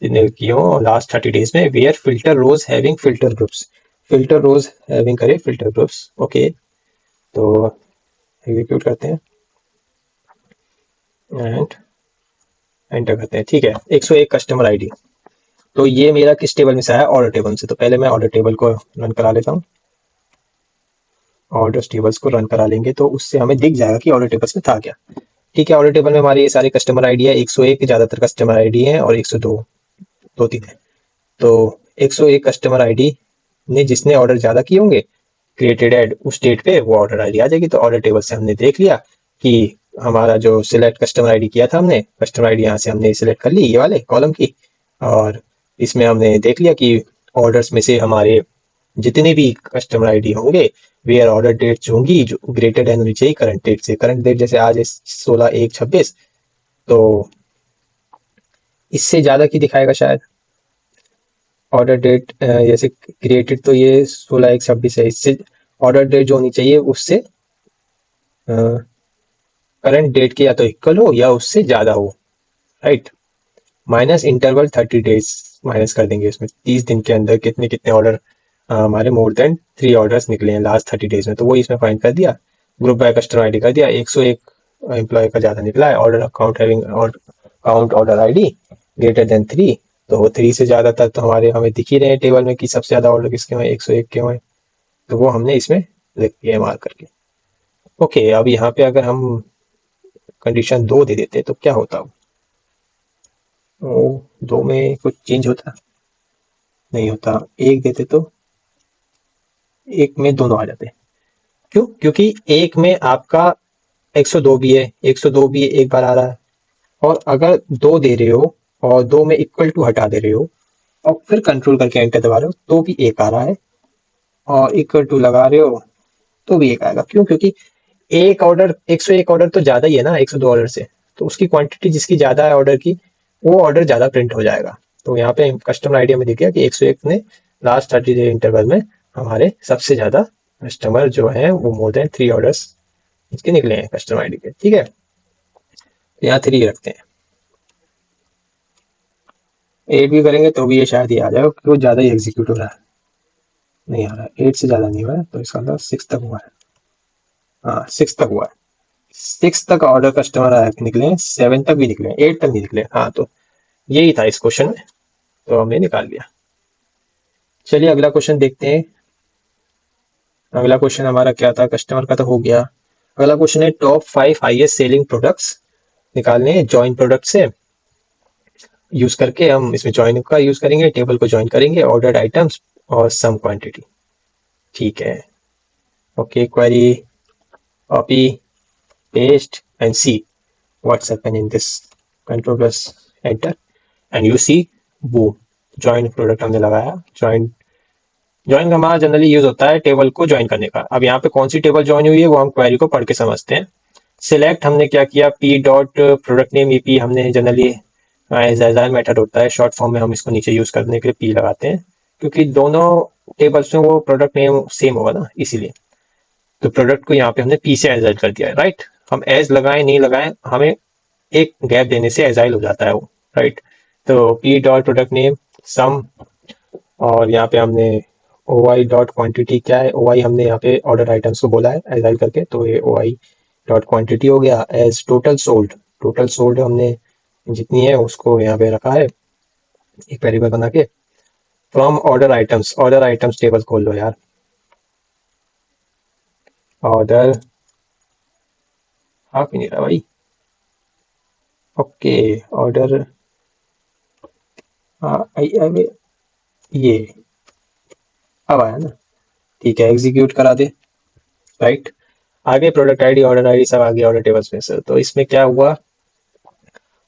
जिन्हें की हो लास्ट 30 डेज में, where filter rows having filter groups, filter rows having करे फिल्टर ग्रुप्स। ओके, तो एग्जीक्यूट करते हैं एंड एंटर करते हैं। ठीक है, 101 कस्टमर आईडी। तो ये मेरा किस टेबल में से आया? ऑर्डर टेबल से। तो पहले मैं ऑर्डर टेबल को रन करा लेता हूँ। ऑर्डर टेबल्स को रन करा लेंगे तो उससे हमें दिख जाएगा कि ऑर्डर टेबल्स में था क्या। ठीक है, ऑर्डर टेबल में हमारे ये सारे कस्टमर आईडी है। 101 ज्यादातर कस्टमर आईडी है और 102 2-3 है। तो 101 कस्टमर आईडी ने जिसने ऑर्डर ज्यादा किए होंगे, क्रिएटेड एड उस डेट पे वो ऑर्डर आईडी आ जाएगी। तो ऑर्डर टेबल से हमने देख लिया कि हमारा जो सिलेक्ट कस्टमर आईडी किया था हमने, कस्टमर आईडी यहाँ से हमने सिलेक्ट कर ली ये वाले कॉलम की, और इसमें हमने देख लिया कि ऑर्डर्स में से हमारे जितने भी कस्टमर आईडी होंगे, वेयर ऑर्डर डेट्स होंगी जो ग्रेटर देन होनी चाहिए करंट डेट से। करंट डेट जैसे आज है 16/1/26, तो इससे ज्यादा की दिखाएगा शायद ऑर्डर डेट। जैसे क्रिएटेड तो ये 16/1/26 है, इससे ऑर्डर डेट जो होनी चाहिए उससे करंट डेट के या तो इक्वल हो या उससे ज्यादा हो, right. Minus interval 30 days minus कर देंगे इसमें, 30 दिन के अंदर कितने कितने ऑर्डर हमारे मोर देन 3 ऑर्डर्स निकले हैं लास्ट 30 डेज में, तो वो इसमें फाइंड कर दिया। ग्रुप बाय कस्टमर आईडी कर दिया, 101 एम्प्लॉय का ज्यादा निकला है। ऑर्डर अकाउंट हैविंग और count order ID greater than 3, तो 3 से ज्यादा तक तो हमारे हमें दिख ही रहे हैं टेबल में कि सबसे ज्यादा ऑर्डर किसके हुए, 101 के हुए, तो वो हमने इसमें लिख दिया मार्क करके। ओके, अब यहाँ पे अगर हम कंडीशन 2 दे देते तो क्या होता? वो 2 में कुछ चेंज होता? नहीं होता। 1 देते तो 1 में दोनों आ जाते। क्यों? क्योंकि 1 में आपका 102 भी है, 102 भी एक बार आ रहा है, और अगर 2 दे रहे हो और 2 में इक्वल टू हटा दे रहे हो और फिर कंट्रोल करके एंटर दबा रहे हो तो भी 1 आ रहा है, और इक्वल टू लगा रहे हो तो भी 1 आएगा। क्यों? क्योंकि एक ऑर्डर 101 ऑर्डर तो ज्यादा ही है ना 102 ऑर्डर से, तो उसकी क्वांटिटी जिसकी ज्यादा है ऑर्डर की, वो ऑर्डर ज्यादा प्रिंट हो जाएगा। तो यहाँ पे कस्टमर आईडी में दिख गया कि 101 ने लास्ट 30 डे इंटरवल में हमारे सबसे ज्यादा कस्टमर जो है वो मोर देन 3 ऑर्डर्स इसके निकले हैं कस्टमर आईडी के। ठीक है, तो यहाँ 3 रखते हैं। 8 भी करेंगे तो भी ये शायद ही आ जाएगा क्योंकि वो ज्यादा ही एग्जीक्यूट हो रहा है। नहीं आ रहा है, 8 से ज्यादा नहीं हुआ है, तो इसका मतलब 6 तक हुआ है। हाँ, 6 तक हुआ है। 6 तक ऑर्डर कस्टमर निकले हैं, 7 तक भी निकले हैं, 8 तक नहीं निकले। हाँ, तो यही था इस क्वेश्चन में, तो हमने निकाल लिया। चलिए अगला क्वेश्चन देखते हैं। अगला क्वेश्चन हमारा क्या था? कस्टमर का तो हो गया। अगला क्वेश्चन है टॉप 5 हाईएस्ट सेलिंग प्रोडक्ट्स निकालने हैं ज्वाइन प्रोडक्ट से यूज करके। हम इसमें ज्वाइन का यूज करेंगे, टेबल को ज्वाइन करेंगे, ऑर्डर्ड आइटम्स और सम क्वांटिटी। ठीक है, okay, query copy paste and see what's happened in this, control plus enter and you see boom join product हमने लगाया। ज्वाइन का हमारा जनरली यूज होता है टेबल को ज्वाइन करने का। अब यहाँ पे कौन सी टेबल ज्वाइन हुई है वो हम क्वेरी को पढ़ के समझते हैं। सिलेक्ट हमने क्या किया, p dot product name ep हमने जनरली एज एजाइल मेथड होता है, शॉर्ट फॉर्म में हम इसको नीचे यूज करने के लिए p लगाते हैं क्योंकि दोनों टेबल्स में वो प्रोडक्ट नेम सेम होगा ना, इसीलिए। तो प्रोडक्ट को यहाँ पे हमने p से एजाइल कर दिया है, राइट। हम एज लगाएं नहीं लगाएं, हमें एक गैप देने से एजाइल हो जाता है वो, राइट। तो p dot product name sum, और यहाँ पे हमने ओआई डॉट क्वांटिटी क्या है, ओआई हमने यहाँ पे ऑर्डर आइटम्स को बोला है एजाइल करके, तो ये ओआई डॉट क्वांटिटी हो गया। As total sold, total sold हमने जितनी है उसको यहाँ पे रखा है एक वेरिएबल बना के। फ्रॉम ऑर्डर आइटम्स टेबल खोल लो यार, ऑर्डर आप ही नहीं रहा भाई। ओके, ऑर्डर ये अब आया ना, ठीक है, एग्जीक्यूट करा दे, राइट। आगे प्रोडक्ट आईडी ऑर्डर आईडी सब आगे ऑर्डर टेबल्स में से। तो इसमें क्या हुआ,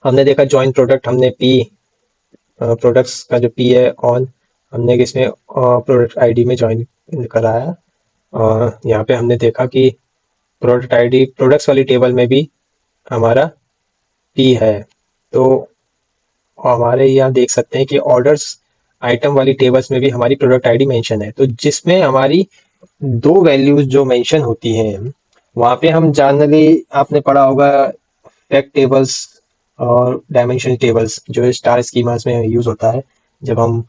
हमने देखा ज्वाइन प्रोडक्ट हमने पी प्रोडक्ट्स का जो पी है ऑन हमने इसमें प्रोडक्ट आईडी में ज्वाइन कराया और यहाँ पे हमने देखा कि प्रोडक्ट आईडी प्रोडक्ट्स वाली टेबल में भी हमारा पी है। तो हमारे यहाँ देख सकते हैं कि ऑर्डर्स आइटम वाली टेबल्स में भी हमारी प्रोडक्ट आईडी मेंशन है। तो जिसमें हमारी दो वैल्यूज जो मेंशन होती हैं वहाँ पे हम जनरली आपने पढ़ा होगा फैक्ट टेबल्स और डायमेंशन टेबल्स जो स्टार स्कीमास में यूज होता है। जब हम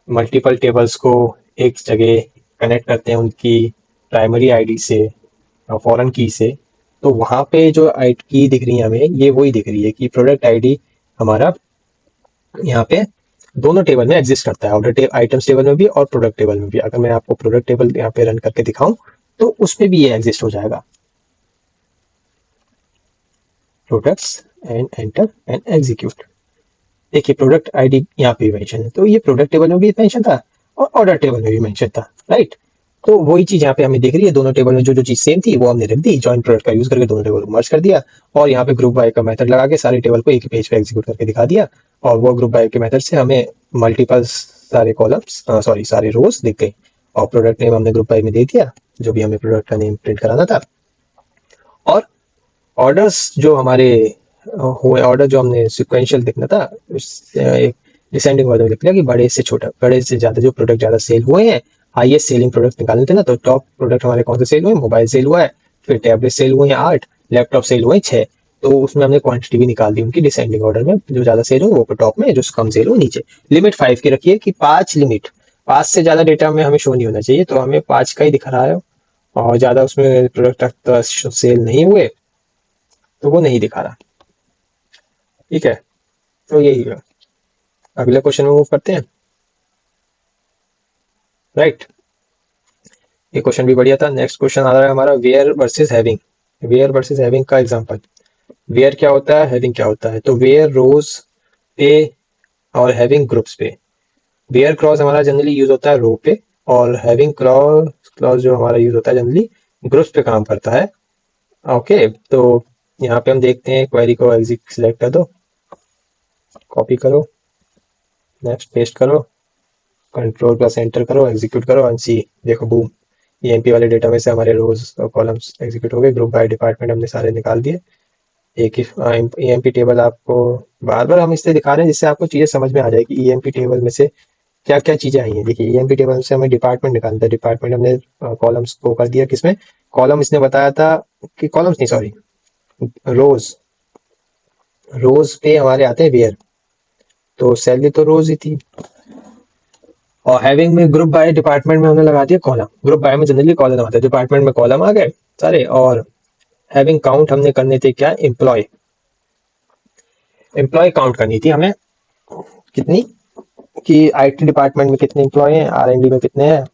मल्टीपल टेबल्स को एक जगह कनेक्ट करते हैं उनकी प्राइमरी आईडी से और फॉरेन की से, तो वहाँ पे जो की दिख रही है हमें ये वही दिख रही है कि प्रोडक्ट आईडी हमारा यहाँ पे दोनों टेबल में एग्जिस्ट करता है, ऑर्डर आइटम्स टेबल में भी और प्रोडक्ट टेबल में भी। अगर मैं आपको प्रोडक्ट टेबल यहाँ पे रन करके दिखाऊं तो उसमें भी ये एग्जिस्ट हो जाएगा, products and enter and execute. देखिए प्रोडक्ट आईडी यहाँ पे मेंशन है, तो ये प्रोडक्ट टेबल में भी मेंशन था और ऑर्डर टेबल में भी मेंशन था, राइट। तो वही चीज यहाँ पे हमें दिख रही है, दोनों टेबल में जो जो चीज सेम थी वो हमने रख दी, जॉइन प्रोडक्ट का यूज करके दोनों टेबल को मर्ज कर दिया और यहाँ पे ग्रुप बाय का मेथड लगा के सारे टेबल को एक ही पेज पे एग्जीक्यूट करके दिखा दिया। और वो ग्रुप बाय के मेथड से हमें मल्टीपल सारे कॉलम्स सॉरी सारे रोज दिख गए और प्रोडक्ट नेम हमने ग्रुप बाय में दे दिया जो भी हमें प्रोडक्ट का नेम प्रिंट कराना था। और ऑर्डर्स जो हमारे हुए, ऑर्डर जो हमने सिक्वेंशियल देखना था एक डिसेंडिंग ऑर्डर लिख लिया कि बड़े से छोटा, बड़े से ज्यादा जो प्रोडक्ट ज्यादा सेल हुए हैं, हाईएस्ट सेलिंग प्रोडक्ट निकालने थे ना, तो टॉप प्रोडक्ट हमारे कौन से सेल हुए, मोबाइल सेल हुआ है, फिर टैबलेट सेल हुए हैं 8, लैपटॉप सेल हुए 6। तो उसमें हमने क्वांटिटी भी निकाल दी उनकी डिसेंडिंग ऑर्डर में, जो ज्यादा सेल हो वो टॉप में, जो कम सेल हो नीचे। लिमिट 5 की रखिए कि 5 लिमिट, 5 से ज्यादा डेटा में हमें शो नहीं होना चाहिए, तो हमें 5 का ही दिखा रहा है और ज्यादा उसमें प्रोडक्ट सेल नहीं हुए तो वो नहीं दिखा रहा, ठीक है। तो यही है, अगले क्वेश्चन में मूव करते हैं, राइट। ये क्वेश्चन भी बढ़िया था। नेक्स्ट क्वेश्चन आ रहा है हमारा where versus having. Where versus having का एग्जांपल, वेयर क्या होता है, हैविंग क्या होता है। तो वेयर रोज पे और हैविंग ग्रुप्स पे। वेयर क्लॉज हमारा जनरली यूज होता है रो पे और हैविंग क्लॉज जो हमारा यूज होता है जनरली ग्रुप्स पे काम करता है, ओके। तो यहाँ पे हम देखते हैं, क्वेरी को एग्जिट सिलेक्ट कर दो, कॉपी करो, नेक्स्ट पेस्ट करो, कंट्रोल प्लस एंटर करो, एग्जीक्यूट करो एंड सी, देखो बूम, ईएमपी वाले डेटा में से हमारे रोज और कॉलम्स एग्जीक्यूट हो गए। ग्रुप बाय डिपार्टमेंट हमने सारे निकाल दिए। एक ही ईएमपी टेबल आपको बार बार हम इससे दिखा रहे हैं जिससे आपको चीजें समझ में आ जाएगी ईएमपी टेबल में से क्या क्या चीजें आई हैं। देखिए ईएमपी टेबल से हमें डिपार्टमेंट निकालना था, डिपार्टमेंट हमने कॉलम्स को कर दिया किसमें, कॉलम इसने बताया था कि कॉलम्स नहीं सॉरी रोज, रोज पे हमारे आते हैं वेयर, तो सैलरी तो रोज ही थी। और हैविंग में ग्रुप बाय डिपार्टमेंट में हमने लगा दिया कॉलम, ग्रुप बाय में जनरली कॉलम आते हैं, डिपार्टमेंट में कॉलम आ गए सारे। और हैविंग काउंट हमने करने थे क्या, एम्प्लॉय, एम्प्लॉय काउंट करनी थी हमें, कितनी कि आईटी डिपार्टमेंट में कितने एम्प्लॉय हैं, आरएनडी में कितने हैं,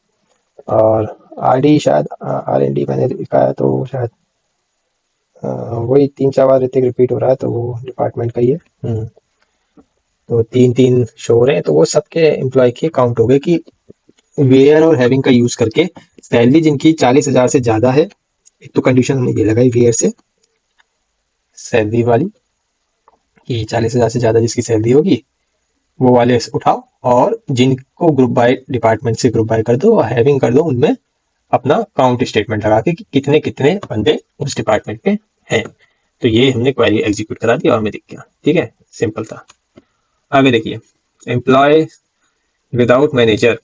और आरडी शायद आरएनडी मैंने लिखा है तो शायद वही 3-4 बार ऋतिक रिपीट हो रहा है तो वो डिपार्टमेंट का ही है। तो 3-3 शो हो रहे हैं, तो वो सबके एम्प्लॉय के काउंट हो गए कि वेयर और हैविंग का यूज करके सैलरी जिनकी 40,000 से ज्यादा है, एक तो कंडीशन हमने ये लगाई वेयर से सैलरी वाली कि 40,000 से ज्यादा जिसकी सैलरी होगी वो वाले उठाओ, और जिनको ग्रुप बाय डिपार्टमेंट से ग्रुप बाय कर दो और हैविंग कर दो उनमें अपना काउंट स्टेटमेंट लगा के कि कितने कितने बंदे उस डिपार्टमेंट पे हैं। तो ये हमने क्वेरी एग्जीक्यूट करा दी और हमें दिख गया, ठीक है, सिंपल था। आगे देखिए, एम्प्लॉय विदाउट मैनेजर,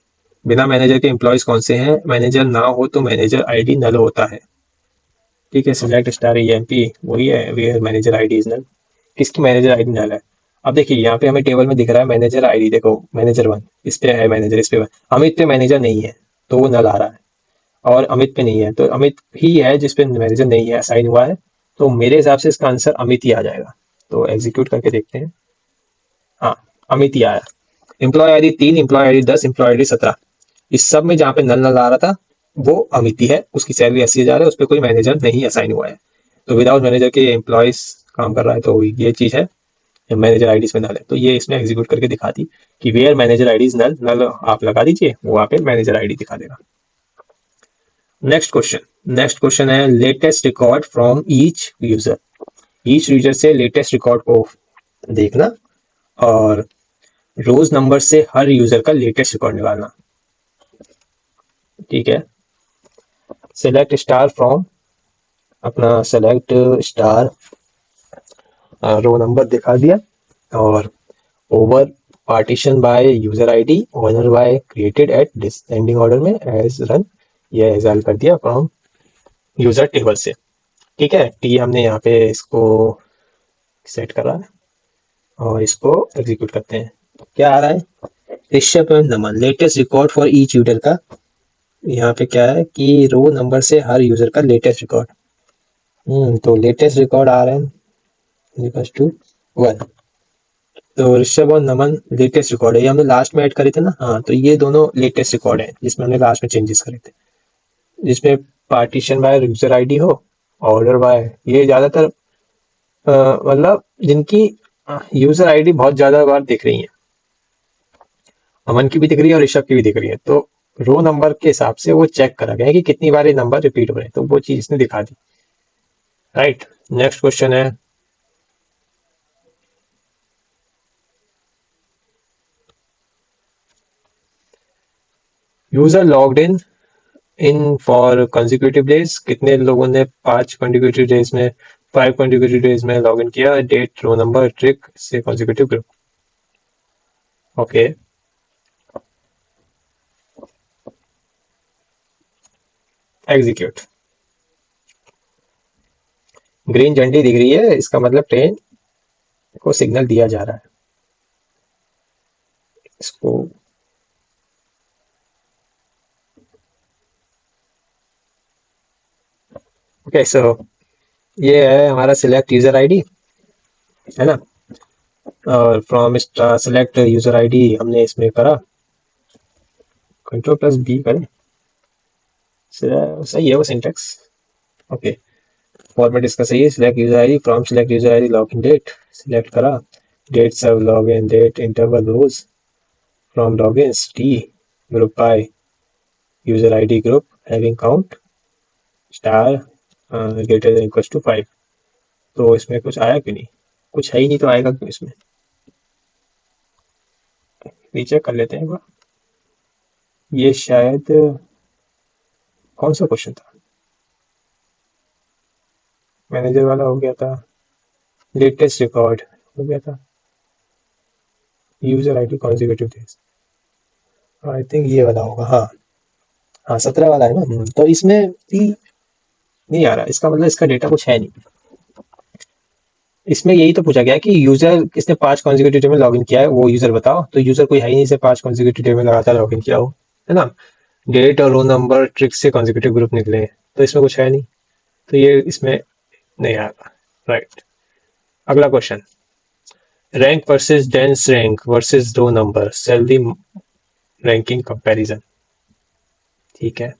बिना मैनेजर के एम्प्लॉयज कौन से हैं, मैनेजर ना हो तो मैनेजर आईडी नल होता है, ठीक है। सिलेक्ट स्टार ईएमपी वही है, where manager ID is null, किसकी मैनेजर आईडी नल है। अब देखिए यहाँ पे हमें टेबल में दिख रहा है मैनेजर आईडी, देखो मैनेजर 1 इस पे है, मैनेजर इस पे, अमित पे मैनेजर नहीं है तो वो नल आ रहा है, और अमित पे नहीं है तो अमित ही है जिस पे मैनेजर नहीं है असाइन हुआ है, तो मेरे हिसाब से इसका आंसर अमित ही आ जाएगा। तो एग्जीक्यूट करके देखते हैं, हाँ अमित ही आया। Employee ID 3, employee ID 10, employee ID 17, इस सब में जहाँ पे नल नल आ रहा था वो अमित ही है, उसकी सैलरी 80,000 है, उस पर कोई मैनेजर नहीं असाइन हुआ है, तो विदाउट मैनेजर के एम्प्लॉयज काम कर रहा है, तो ये चीज है मैनेजर आईडी में नल है। तो ये इसमें एग्जीक्यूट करके दिखा दी कि वेयर मैनेजर आईडी नल, नल आप लगा दीजिए, वो वहाँ पे मैनेजर आईडी दिखा देगा। नेक्स्ट क्वेश्चन है latest record from each user, each user से लेटेस्ट रिकॉर्ड को देखना और रोज नंबर से हर यूजर का लेटेस्ट रिकॉर्ड निकालना। ठीक है, सेलेक्ट स्टार फ्रॉम, अपना सेलेक्ट स्टार, रो नंबर दिखा दिया, और over partition by user ID, order by created at descending order में एज रन, ये एग्जाइल कर दिया फ्रॉम यूजर टेबल से। ठीक है, टी हमने यहाँ पे इसको सेट करा है और इसको एग्जीक्यूट करते हैं। क्या आ रहा है, ऋषभ एवं नमन latest record for each user का। यहाँ पे क्या है कि रो नंबर से हर यूजर का लेटेस्ट रिकॉर्ड। तो लेटेस्ट रिकॉर्ड आ रहे हैं इक्वल्स टू 1। तो ऋषभ और नमन लेटेस्ट रिकॉर्ड है, ये हमने लास्ट में ऐड करे थे ना। हाँ, तो ये दोनों लेटेस्ट रिकॉर्ड है जिसमें हमने लास्ट में चेंजेस करे थे, जिसमें पार्टीशन बाय यूजर आईडी हो, ऑर्डर बाय, ये ज्यादातर मतलब जिनकी यूजर आईडी बहुत ज्यादा बार दिख रही है, अमन की भी दिख रही है और ऋषभ की भी दिख रही है, तो रो नंबर के हिसाब से वो चेक करा गया है कि कितनी बार ये नंबर रिपीट हो रहे हैं, तो वो चीज इसने दिखा दी। राइट, नेक्स्ट क्वेश्चन है, user logged in for consecutive days, कितने लोगों ने 5 कंसेक्यूटिव डेज में, 5 कंसेक्यूटिव डेज में लॉग इन किया, डेट, रो नंबर, ट्रिक से consecutive group. Okay, execute. Green झंडी दिख रही है, इसका मतलब ट्रेन को सिग्नल दिया जा रहा है। इसको ओके, सो ये है हमारा सिलेक्ट यूजर आईडी, है ना, और फ्रॉम सिलेक्ट यूजर आईडी हमने इसमें करा, कंट्रोल प्लस बी करें, सही है वो सिंटेक्स। ओके, फॉर्मेट इसका सही है, select user ID, from select user ID log in date select करा, डेट सब log in date interval rows, from logins t group by user id group having count star greater than equals to 5। तो इसमें कुछ आया क्यों नहीं, कुछ है ही नहीं तो आएगा क्यों इसमें, रीचेक कर लेते हैं एक बार। ये शायद कौन सा क्वेश्चन था, मैनेजर वाला हो गया था, लेटेस्ट रिकॉर्ड हो गया था, user ID consecutive days, I think ये वाला होगा। हाँ हाँ, 17 वाला है ना। तो इसमें भी नहीं आ रहा, इसका मतलब इसका डेटा कुछ है नहीं। इसमें यही तो पूछा गया कि यूजर किसने 5 कॉन्जिक्यूटिव डे में लॉगिन किया है, वो यूजर बताओ, तो यूजर कोई है ही नहीं से 5 कॉन्जिक्यूटिव डे में लगातार लॉगिन किया हो, है ना। डेट और रो नंबर ट्रिक से कॉन्जिक्यूटिव ग्रुप निकले, तो इसमें कुछ है नहीं, तो ये इसमें नहीं आएगा। राइट, अगला question, rank versus dense rank versus row number salary ranking comparison. ठीक है,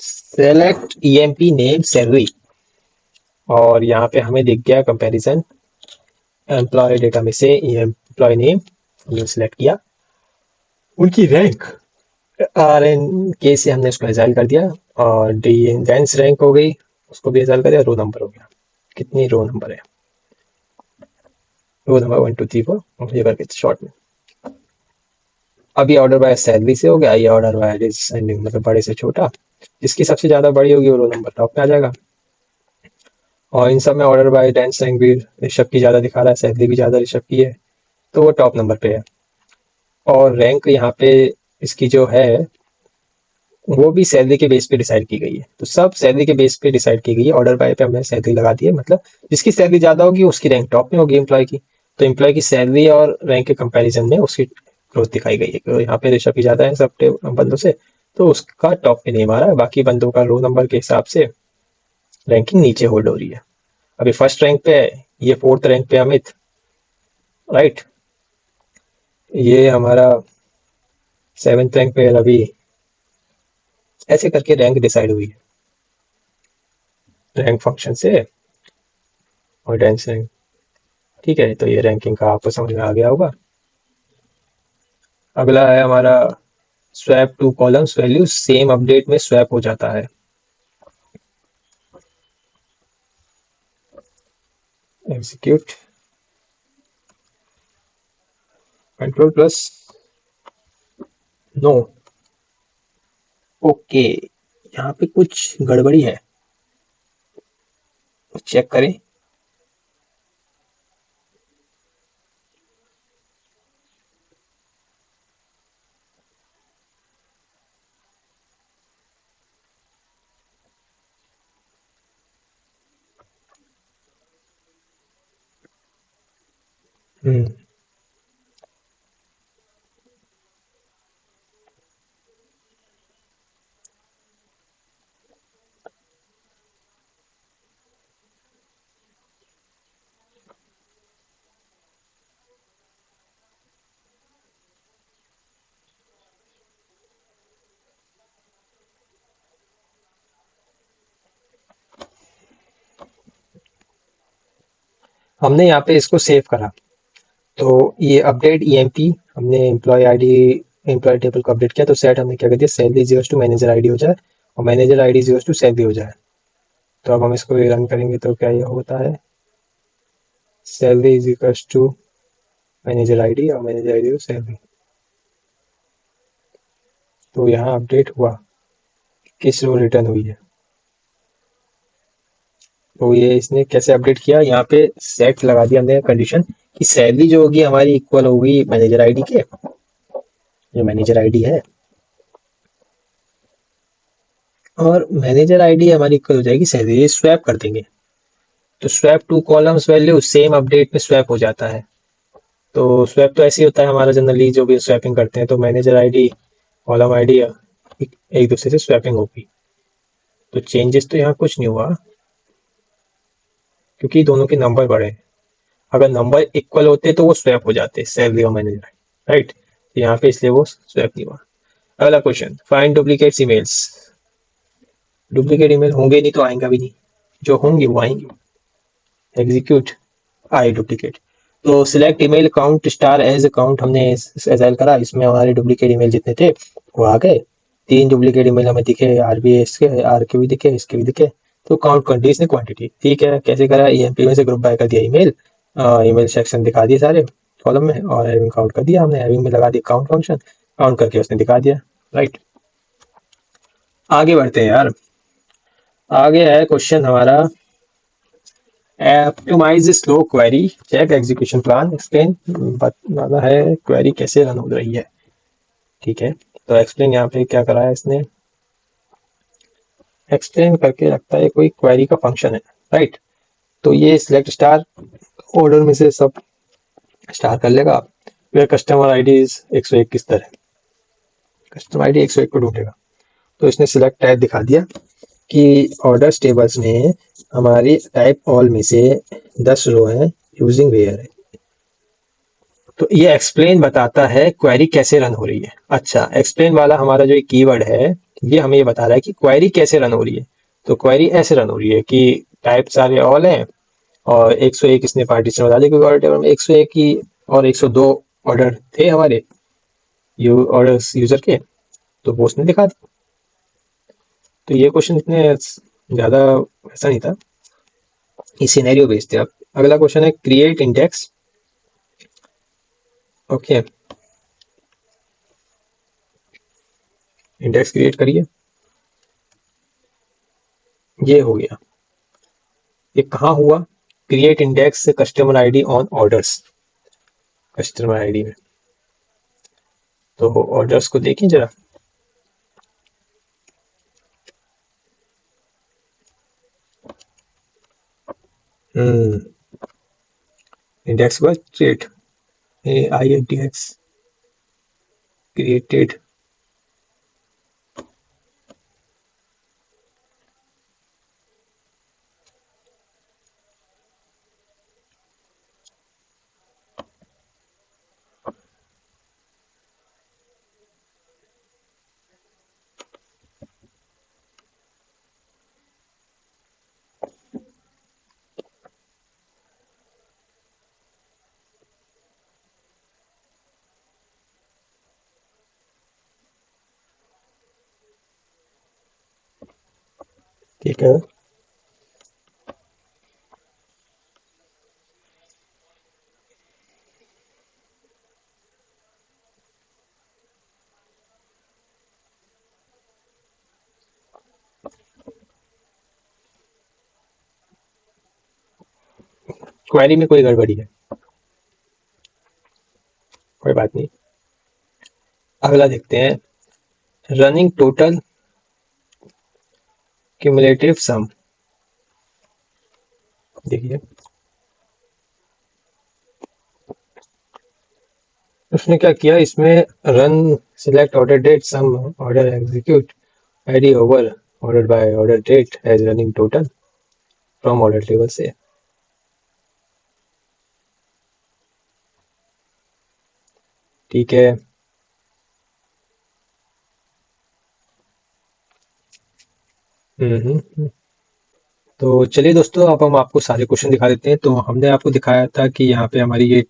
सेलेक्ट ईएमपी नेम सैलरी, और यहाँ पे हमें दिख गया कंपैरिजन, एम्प्लॉय डेटा में से एम्प्लॉय नेम ये सिलेक्ट किया, उनकी रैंक आर एन के से हमने उसको एजाइल कर दिया, और डी डेंस रैंक हो गई, उसको भी एजाइल कर दिया, रो नंबर हो गया, कितनी रो नंबर है, रो नंबर 1 2 3 4 ये करके शॉर्ट में। अब ये ऑर्डर बाय सैलरी से हो गया, ये ऑर्डर बाय डिसेंडिंग मतलब बड़े से छोटा, जिसकी सबसे ज्यादा बड़ी होगी वो रो नंबर टॉप में आ जाएगा, और इन सब में ऑर्डर बाय डेंस रैंक भी ऋषभ की ज्यादा दिखा रहा है, सैलरी भी ज्यादा ऋषभ की है, तो वो टॉप नंबर पे है। और रैंक यहाँ पे इसकी जो है वो भी सैलरी के बेस पे डिसाइड की गई है, तो सब सैलरी के बेस पे डिसाइड की गई है, ऑर्डर बाय पे हमने सैलरी लगा दी है, मतलब जिसकी सैलरी ज्यादा होगी उसकी रैंक टॉप में होगी एम्प्लॉय की, तो एम्प्लॉय की सैलरी और रैंक के कंपैरिजन में उसकी ग्रोथ दिखाई गई है, तो यहाँ पे ऋषभ की ज्यादा है सब बंदों से, तो उसका टॉप पे नेम आ रहा है, बाकी बंदों का रो नंबर के हिसाब से रैंकिंग नीचे होल्ड हो रही है। अभी फर्स्ट रैंक पे है, ये फोर्थ रैंक पे अमित, राइट, ये हमारा 7th रैंक पे रवि, ऐसे करके रैंक डिसाइड हुई है रैंक फंक्शन से और डेंस रैंक। ठीक है, तो ये रैंकिंग का आपको समझ में आ गया होगा। अगला है हमारा swap two columns value same update में स्वैप हो जाता है। Execute control plus no. Okay, यहाँ पे कुछ गड़बड़ी है, चेक करें। हम्म हमने यहाँ पे इसको सेव करा, तो ये अपडेट ईएमपी हमने एम्प्लॉय आईडी एम्प्लॉय टेबल को अपडेट किया, तो सेट हमने क्या कर दिया, salary is to manager ID हो जाए और manager ID is to salary हो जाए। तो अब हम इसको रन करेंगे तो क्या ये होता है, salary is equals to manager ID और मैनेजर आईडी सैलरी। तो यहाँ अपडेट हुआ, किस रो रिटर्न हुई है। तो ये इसने कैसे अपडेट किया, यहाँ पे सेट लगा दिया हमने कंडीशन कि सैलरी जो होगी हमारी इक्वल होगी मैनेजर आईडी के, जो मैनेजर आईडी है, और मैनेजर आईडी हमारी इक्वल हो जाएगी सैलरी। स्वैप कर देंगे, तो swap two columns value same update में स्वैप हो जाता है। तो स्वैप तो ऐसे ही होता है हमारा जनरली, जो भी स्वैपिंग करते हैं, तो मैनेजर आईडी कॉलम आईडी एक दूसरे से स्वैपिंग होगी। तो चेंजेस तो यहाँ कुछ नहीं हुआ, क्योंकि दोनों के नंबर बड़े हैं। अगर नंबर इक्वल होते तो वो स्वैप हो जाते, सैलरी और मैनेजर आईडी, राइट। तो यहाँ पे इसलिए वो स्वैप नहीं हुआ। अगला question, find duplicate emails. Duplicate email होंगे नहीं तो आएंगा भी नहीं, जो होंगे वो आएंगे। एग्जीक्यूट आई डुप्लीकेट। तो select email account star as account हमने एजाइल करा, इसमें हमारे डुप्लीकेट ईमेल जितने थे वो आ गए। 3 डुप्लीकेट ईमेल हमें दिखे, आरबीएस के, आर के भी दिखे, इसके भी दिखे। तो काउंट कंडीशन क्वांटिटी, ठीक है। कैसे करा, ईएमपी में से ग्रुप बाय कर दिया ईमेल, ईमेल सेक्शन दिखा दिए सारे कॉलम में, और हैविंग काउंट कर दिया हमने, हैविंग में लगा दिया काउंट फंक्शन, काउंट करके उसने दिखा दिया, राइट। आगे बढ़ते हैं यार। आगे है क्वेश्चन हमारा, optimize slow query, check execution plan, explain. बताना है क्वेरी कैसे रन हो रही है, ठीक है। तो एक्सप्लेन यहाँ पे क्या करा है इसने, एक्सप्लेन करके रखता है कोई क्वेरी का फंक्शन है, राइट। तो ये सिलेक्ट स्टार, ऑर्डर में से सब स्टार कर लेगा, फिर कस्टमर आईडी 101 किस तरह, कस्टमर आईडी 101 को ढूंढेगा। तो इसने सिलेक्ट टाइप दिखा दिया कि ऑर्डर्स टेबल्स में हमारी टाइप ऑल में से 10 रो है, यूजिंग वेयर है। तो ये एक्सप्लेन बताता है क्वेरी कैसे रन हो रही है। अच्छा, एक्सप्लेन वाला हमारा जो कीवर्ड है, ये हमें ये बता रहा है कि क्वेरी कैसे रन हो रही है। तो क्वेरी ऐसे रन हो रही है कि टाइप सारे ऑल हैं और 101 इसने पार्टीशन बता दिया, क्योंकि ऑर्डर टेबल में 101 की और 102 ऑर्डर थे हमारे ऑर्डर्स यूजर के, तो वो उसने दिखा दिया। तो ये क्वेश्चन इतने ज्यादा ऐसा नहीं था, ये सिनेरियो बेस्ड थे। अब अगला क्वेश्चन है create index. Okay, index create करिए, ये हो गया। ये कहाँ हुआ, create index customer ID on orders, customer ID में। तो ऑर्डर्स को देखें जरा, index was create INDX created। ठीक है, क्वेरी में कोई गड़बड़ी है, कोई बात नहीं। अगला देखते हैं, रनिंग टोटल क्यूमुलेटिव सम। देखिए उसने क्या किया, इसमें run select order date sum order execute ID over order by order date as running total from order table से। ठीक है, तो चलिए दोस्तों, अब हम आपको सारे क्वेश्चन दिखा देते हैं। तो हमने आपको दिखाया था कि यहाँ पे हमारी ये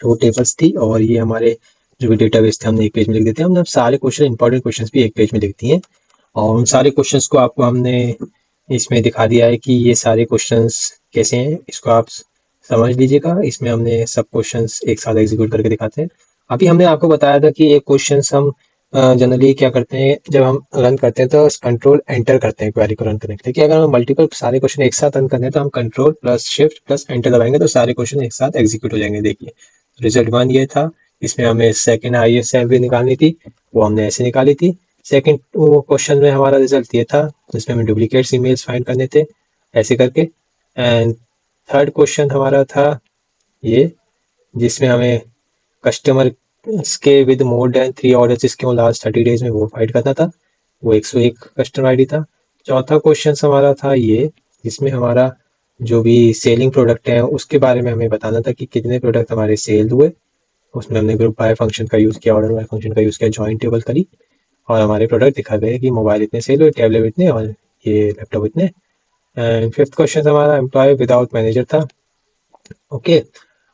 दो टेबल्स थी और ये हमारे जो भी डेटाबेस थे हमने एक पेज में लिख देते हैं। हमने अब सारे क्वेश्चन, इंपॉर्टेंट क्वेश्चंस भी एक पेज में लिख दिए हैं और उन सारे क्वेश्चंस को आपको हमने इसमें दिखा दिया है कि ये सारे क्वेश्चंस कैसे हैं, इसको आप समझ लीजिएगा। इसमें हमने सब क्वेश्चंस एक साथ एग्जीक्यूट करके दिखाते हैं। अभी हमने आपको बताया था कि एक क्वेश्चन हम जनरली क्या करते हैं, जब हम रन करते हैं तो कंट्रोल एंटर करते हैं क्वेरी को रन करने के लिए, कि अगर हम मल्टीपल सारे क्वेश्चन एक साथ रन करते हैं तो हम control plus shift plus enter दबाएंगे तो सारे क्वेश्चन एक साथ एग्जीक्यूट हो जाएंगे। देखिए रिजल्ट 1 ये था, इसमें हमें सेकंड हाईएस्ट सैलरी निकालनी थी, वो हमने ऐसे निकाली थी। सेकंड क्वेश्चन में हमारा रिजल्ट ये था, जिसमें हमें डुप्लीकेट्स ईमेल्स फाइंड करने थे ऐसे करके। एंड थर्ड क्वेश्चन हमारा था ये, जिसमें हमें कस्टमर के विद मोर देन 3 ऑर्डर्स जिसके लास्ट 30 डेज में वो फाइंड करना था, वो 101 कस्टमर आईडी था। चौथा क्वेश्चन हमारा था ये, जिसमें हमारा जो भी सेलिंग प्रोडक्ट है उसके बारे में हमें बताना था कि कितने प्रोडक्ट हमारे सेल हुए। उसमें हमने ग्रुप बाय फंक्शन का यूज़ किया, ऑर्डर बाय फंक्शन का यूज़ किया, जॉइंट टेबल करी और हमारे प्रोडक्ट दिखा गए कि मोबाइल इतने सेल हुए, टैबलेट इतने और ये लैपटॉप इतने। एंड फिफ्थ क्वेश्चन हमारा एम्प्लॉय विदाउट मैनेजर था। ओके,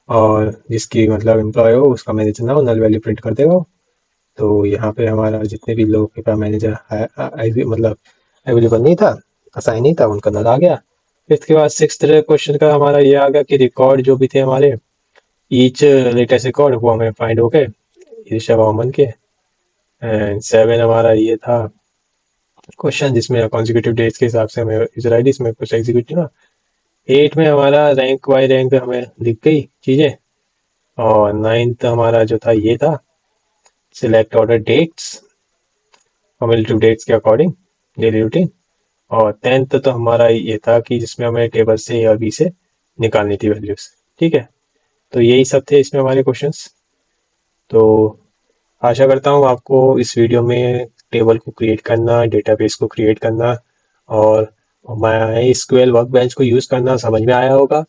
और जिसकी मतलब एम्प्लॉय हो उसका मैनेजर ना हो, नल वैल्यू प्रिंट कर देगा। तो यहाँ पे हमारा जितने भी लोग के पास मैनेजर मतलब अवेलेबल नहीं था, असाइन नहीं था, उनका नल आ गया। फिफ्थ के बाद सिक्स क्वेश्चन का हमारा ये आ गया कि रिकॉर्ड जो भी थे हमारे, ईच लेटेस्ट रिकॉर्ड वो हमें फाइंड हो गए ईर्षा वामन के। एंड 7 हमारा ये था क्वेश्चन, जिसमें कॉन्जिक्यूटिव डेट्स के हिसाब से हमें यूजर आईडी इसमें कुछ एग्जीक्यूट ना। 8 में हमारा रैंक बाय रैंक हमें दिख गई चीज़ें। और 9th हमारा जो था ये था select order dates cumulative dates के अकॉर्डिंग डेली रूटीन। और 10th तो हमारा ये था कि जिसमें हमें टेबल से ए और बी से निकालनी थी वैल्यूज। ठीक है, तो यही सब थे इसमें हमारे क्वेश्चंस। तो आशा करता हूँ आपको इस वीडियो में टेबल को क्रिएट करना, डेटाबेस को क्रिएट करना और MySQL वर्कबेंच को यूज़ करना समझ में आया होगा।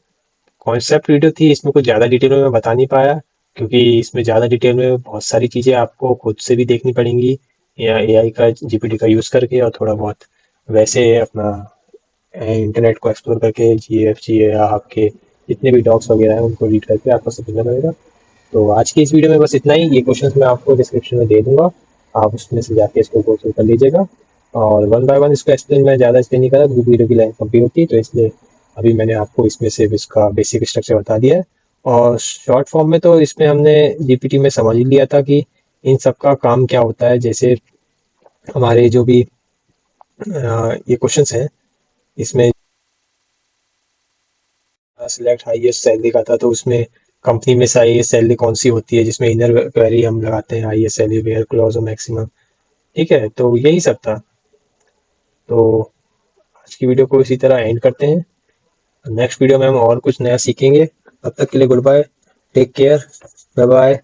कॉन्सेप्ट वीडियो थी, इसमें कुछ ज़्यादा डिटेल में मैं बता नहीं पाया क्योंकि इसमें ज़्यादा डिटेल में बहुत सारी चीज़ें आपको खुद से भी देखनी पड़ेंगी, या AI का GPT का यूज़ करके और थोड़ा बहुत वैसे अपना इंटरनेट को एक्सप्लोर करके GFG या आपके जितने भी डॉक्स वगैरह हैं उनको रीड करके आपको समझना पड़ेगा। तो आज की इस वीडियो में बस इतना ही। ये क्वेश्चंस मैं आपको डिस्क्रिप्शन में दे दूंगा, आप उसमें से जाके इसको गो थ्रू कर लीजिएगा और वन बाय वन इसको एक्सप्लेन मैं ज़्यादा इसलिए नहीं करा क्योंकि वीडियो की लेंथ कम होती है, तो इसलिए अभी मैंने आपको इसमें सिर्फ इसका बेसिक स्ट्रक्चर बता दिया है। और शॉर्ट फॉर्म में तो इसमें हमने GPT में समझ ही लिया था कि इन सब का काम क्या होता है। जैसे हमारे जो भी ये क्वेश्चंस हैं, इसमें सिलेक्ट हाईएस्ट सैलरी का था, तो उसमें कंपनी में से हाईएस्ट सैलरी कौन सी होती है, जिसमें इनर क्वेरी हम लगाते हैं हाईएस्ट सैलरी वेयर क्लॉज और मैक्सिमम। ठीक है, तो यही सब था। तो आज की वीडियो को इसी तरह एंड करते हैं, नेक्स्ट वीडियो में हम और कुछ नया सीखेंगे। तब तक के लिए good bye, take care, bye bye.